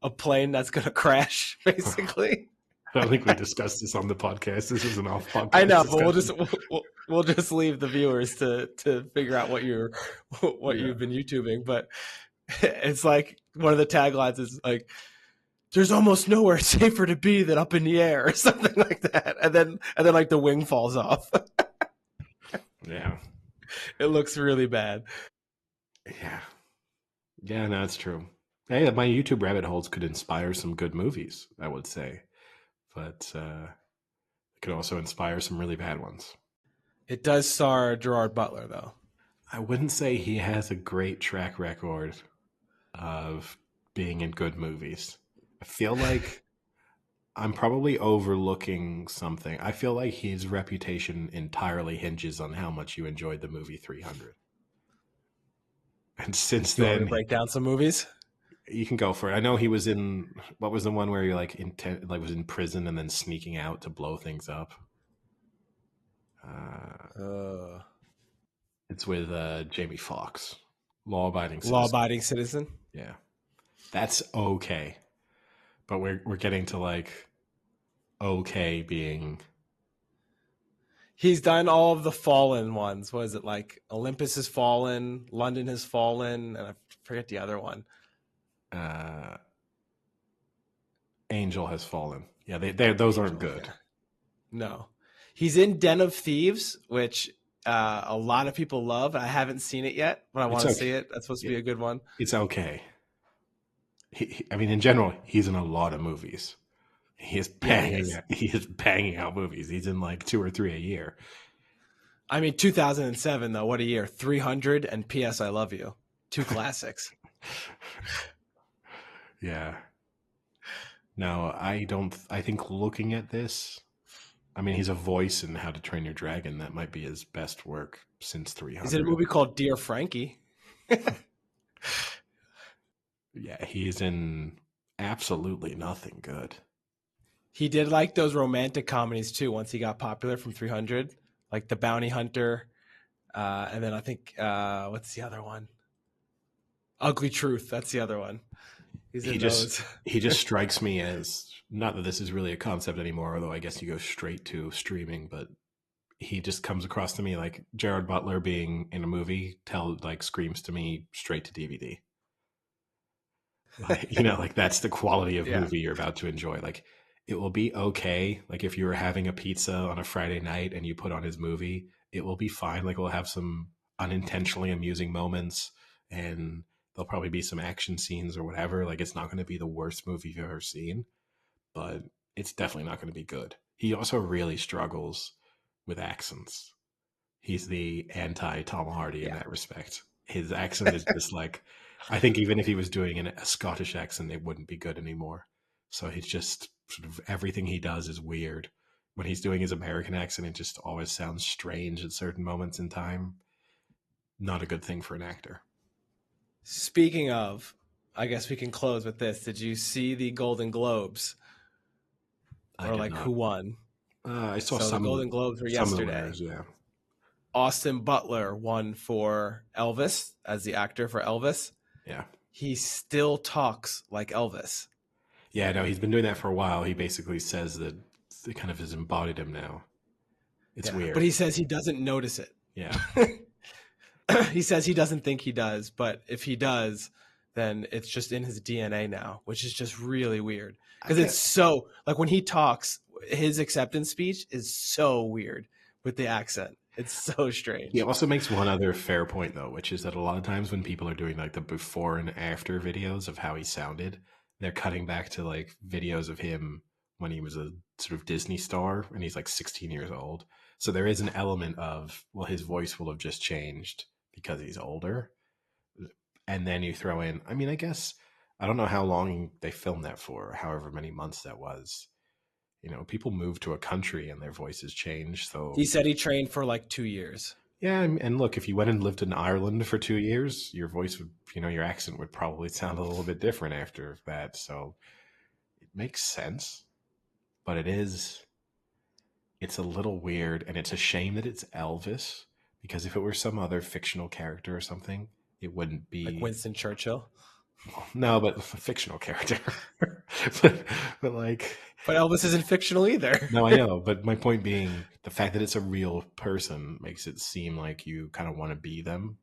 a plane that's going to crash, basically. I don't think we discussed this on the podcast. This is an off podcast. I know, but we'll just leave the viewers to figure out what you've been YouTubing. But it's like one of the taglines is like, "There's almost nowhere safer to be than up in the air," or something like that. And then like the wing falls off. Yeah, it looks really bad. Yeah, no, it's true. Hey, my YouTube rabbit holes could inspire some good movies, I would say, but it could also inspire some really bad ones. It does star Gerard Butler, though. I wouldn't say he has a great track record of being in good movies. I feel like I'm probably overlooking something. I feel like his reputation entirely hinges on how much you enjoyed the movie 300. And since You want me then, to break down some movies? you can go for it. I know he was in, what was the one where he like was in prison and then sneaking out to blow things up? It's with Jamie Foxx. Law Abiding Citizen. Law Abiding Citizen. Yeah, that's okay, but we're getting to like okay being. He's done all of the Fallen ones. What is it, like Olympus Has Fallen, London Has Fallen, and I forget the other one. Angel Has Fallen. Yeah, those aren't good. Yeah. No, he's in Den of Thieves, which a lot of people love. I haven't seen it yet, but I want to see it. That's supposed to be a good one. It's okay. I mean, in general, he's in a lot of movies. He is banging out movies. He's in like 2 or 3 a year. I mean, 2007 though, what a year! 300 and P.S. I Love You, 2 classics. Yeah. No, I don't. I think looking at this, I mean, he's a voice in How to Train Your Dragon. That might be his best work since 300. Is it a movie called Dear Frankie? Yeah, he's in absolutely nothing good. He did like those romantic comedies too once he got popular from 300, like The Bounty Hunter. And then I think, what's the other one? Ugly Truth. That's the other one. He just strikes me as, not that this is really a concept anymore, although I guess you go straight to streaming, but he just comes across to me like Gerard Butler being in a movie screams to me straight to DVD. Like, like that's the quality of movie you're about to enjoy. Like It will be okay. Like if you were having a pizza on a Friday night and you put on his movie, it will be fine. Like we'll have some unintentionally amusing moments, and there'll probably be some action scenes or whatever. Like it's not going to be the worst movie you've ever seen, but it's definitely not going to be good. He also really struggles with accents. He's the anti Tom Hardy in Yeah. that respect. His accent is just like, I think even if he was doing a Scottish accent, it wouldn't be good anymore. So he's just sort of everything he does is weird. When he's doing his American accent, it just always sounds strange at certain moments in time. Not a good thing for an actor. Speaking of, I guess we can close with this. Did you see the Golden Globes, I or did like who not. won? I saw So the Golden Globes were some of the yesterday. winners. Yeah, Austin Butler won for Elvis as the actor for Elvis. yeah, He still talks like Elvis. yeah. No, he's been doing that for a while. He basically says that it kind of has embodied him now. It's Yeah, but weird. he says he doesn't notice it. Yeah. He says he doesn't think he does, but if he does, then it's just in his DNA now, which is just really weird. Because it's so like when he talks, his acceptance speech is so weird with the accent. It's so strange. He also makes one other fair point though, which is that a lot of times when people are doing like the before and after videos of how he sounded, they're cutting back to like videos of him when he was a sort of Disney star and he's like 16 years old. So there is an element of, well, his voice will have just changed because he's older. And then you throw in, I mean, I guess I don't know how long they filmed that for, however many months that was. You know, people move to a country and their voices change. So He said he trained for like 2 years. yeah, and look, if you went and lived in Ireland for 2 years, your voice would, your accent would probably sound a little bit different after that. So it makes sense, but it's a little weird, and it's a shame that it's Elvis because if it were some other fictional character or something, it wouldn't Like be. Winston Churchill. No, but a fictional character. but, but like, But Elvis isn't fictional either. no, I know. But my point being, the fact that it's a real person makes it seem like you kind of want to be them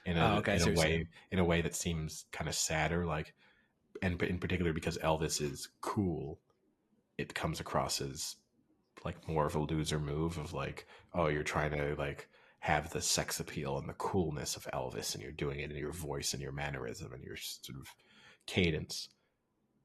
in Oh, a okay. in So a you're saying. way that seems kind of sadder. Like, and in particular because Elvis is cool, it comes across as like more of a loser move of like, oh, you're trying to like have the sex appeal and the coolness of Elvis, and you're doing it in your voice and your mannerism and your sort of cadence.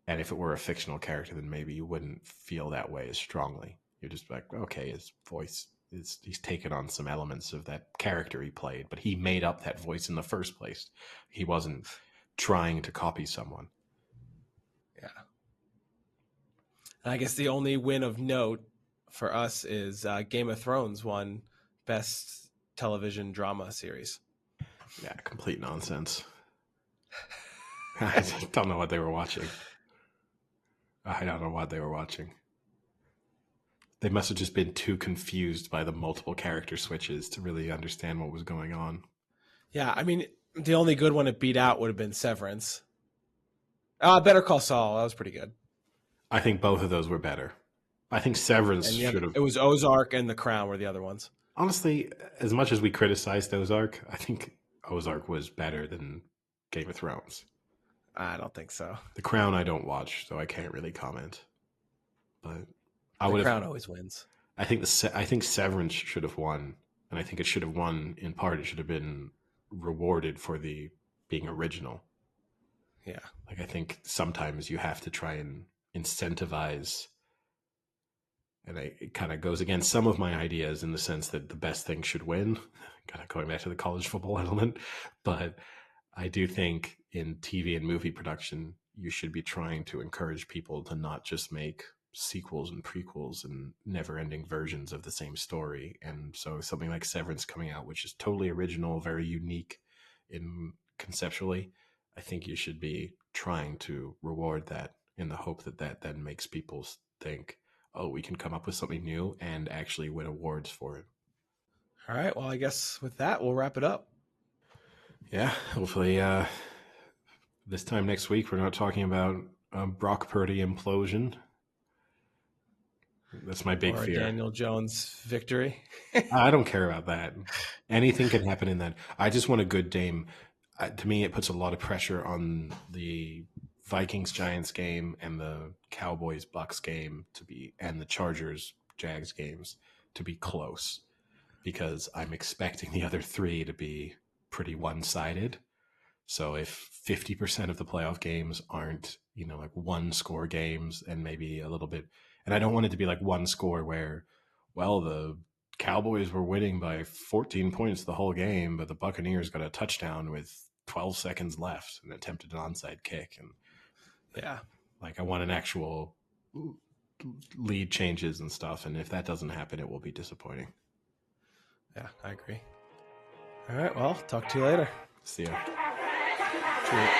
And if it were a fictional character, then maybe you wouldn't feel that way as strongly. You're just like, okay, his voice is, he's taken on some elements of that character he played, but he made up that voice in the first place. He wasn't trying to copy someone. Yeah. And I guess the only win of note for us is Game of Thrones won Best Television Drama Series. Yeah, complete nonsense. I don't know what they were watching. I don't know what they were watching. They must have just been too confused by the multiple character switches to really understand what was going on. Yeah, I mean, the only good one it beat out would have been Severance. Better Call Saul. That was pretty good. I think both of those were better. I think Severance And should have. it was Ozark and The Crown were the other ones. Honestly, as much as we criticized Ozark, I think Ozark was better than Game of Thrones. I don't think so. The Crown I don't watch, so I can't really comment. But The Crown always wins. I think Severance should have won, and I think it should have won in part. It should have been rewarded for the being original. Yeah. Like I think sometimes you have to try and incentivize, and it kind of goes against some of my ideas in the sense that the best thing should win. Kind of going back to the college football element, but I do think in TV and movie production, you should be trying to encourage people to not just make sequels and prequels and never-ending versions of the same story. And so something like Severance coming out, which is totally original, very unique in conceptually, I think you should be trying to reward that in the hope that that then makes people think, oh, we can come up with something new and actually win awards for it. All right. Well, I guess with that, we'll wrap it up. Yeah, hopefully this time next week we're not talking about Brock Purdy implosion. That's my big fear. Daniel Jones victory. I don't care about that. Anything can happen in that. I just want a good Dame. To me, it puts a lot of pressure on the Vikings Giants game and the Cowboys Bucks game and the Chargers Jags games to be close, because I'm expecting the other three to be pretty one-sided. So if 50% of the playoff games aren't, like one score games and maybe a little bit, and I don't want it to be like one score where, well, the Cowboys were winning by 14 points the whole game, but the Buccaneers got a touchdown with 12 seconds left and attempted an onside kick. And yeah, like I want an actual lead changes and stuff. And if that doesn't happen, it will be disappointing. Yeah, I agree. All right, well, talk to you later. See ya. Cheers.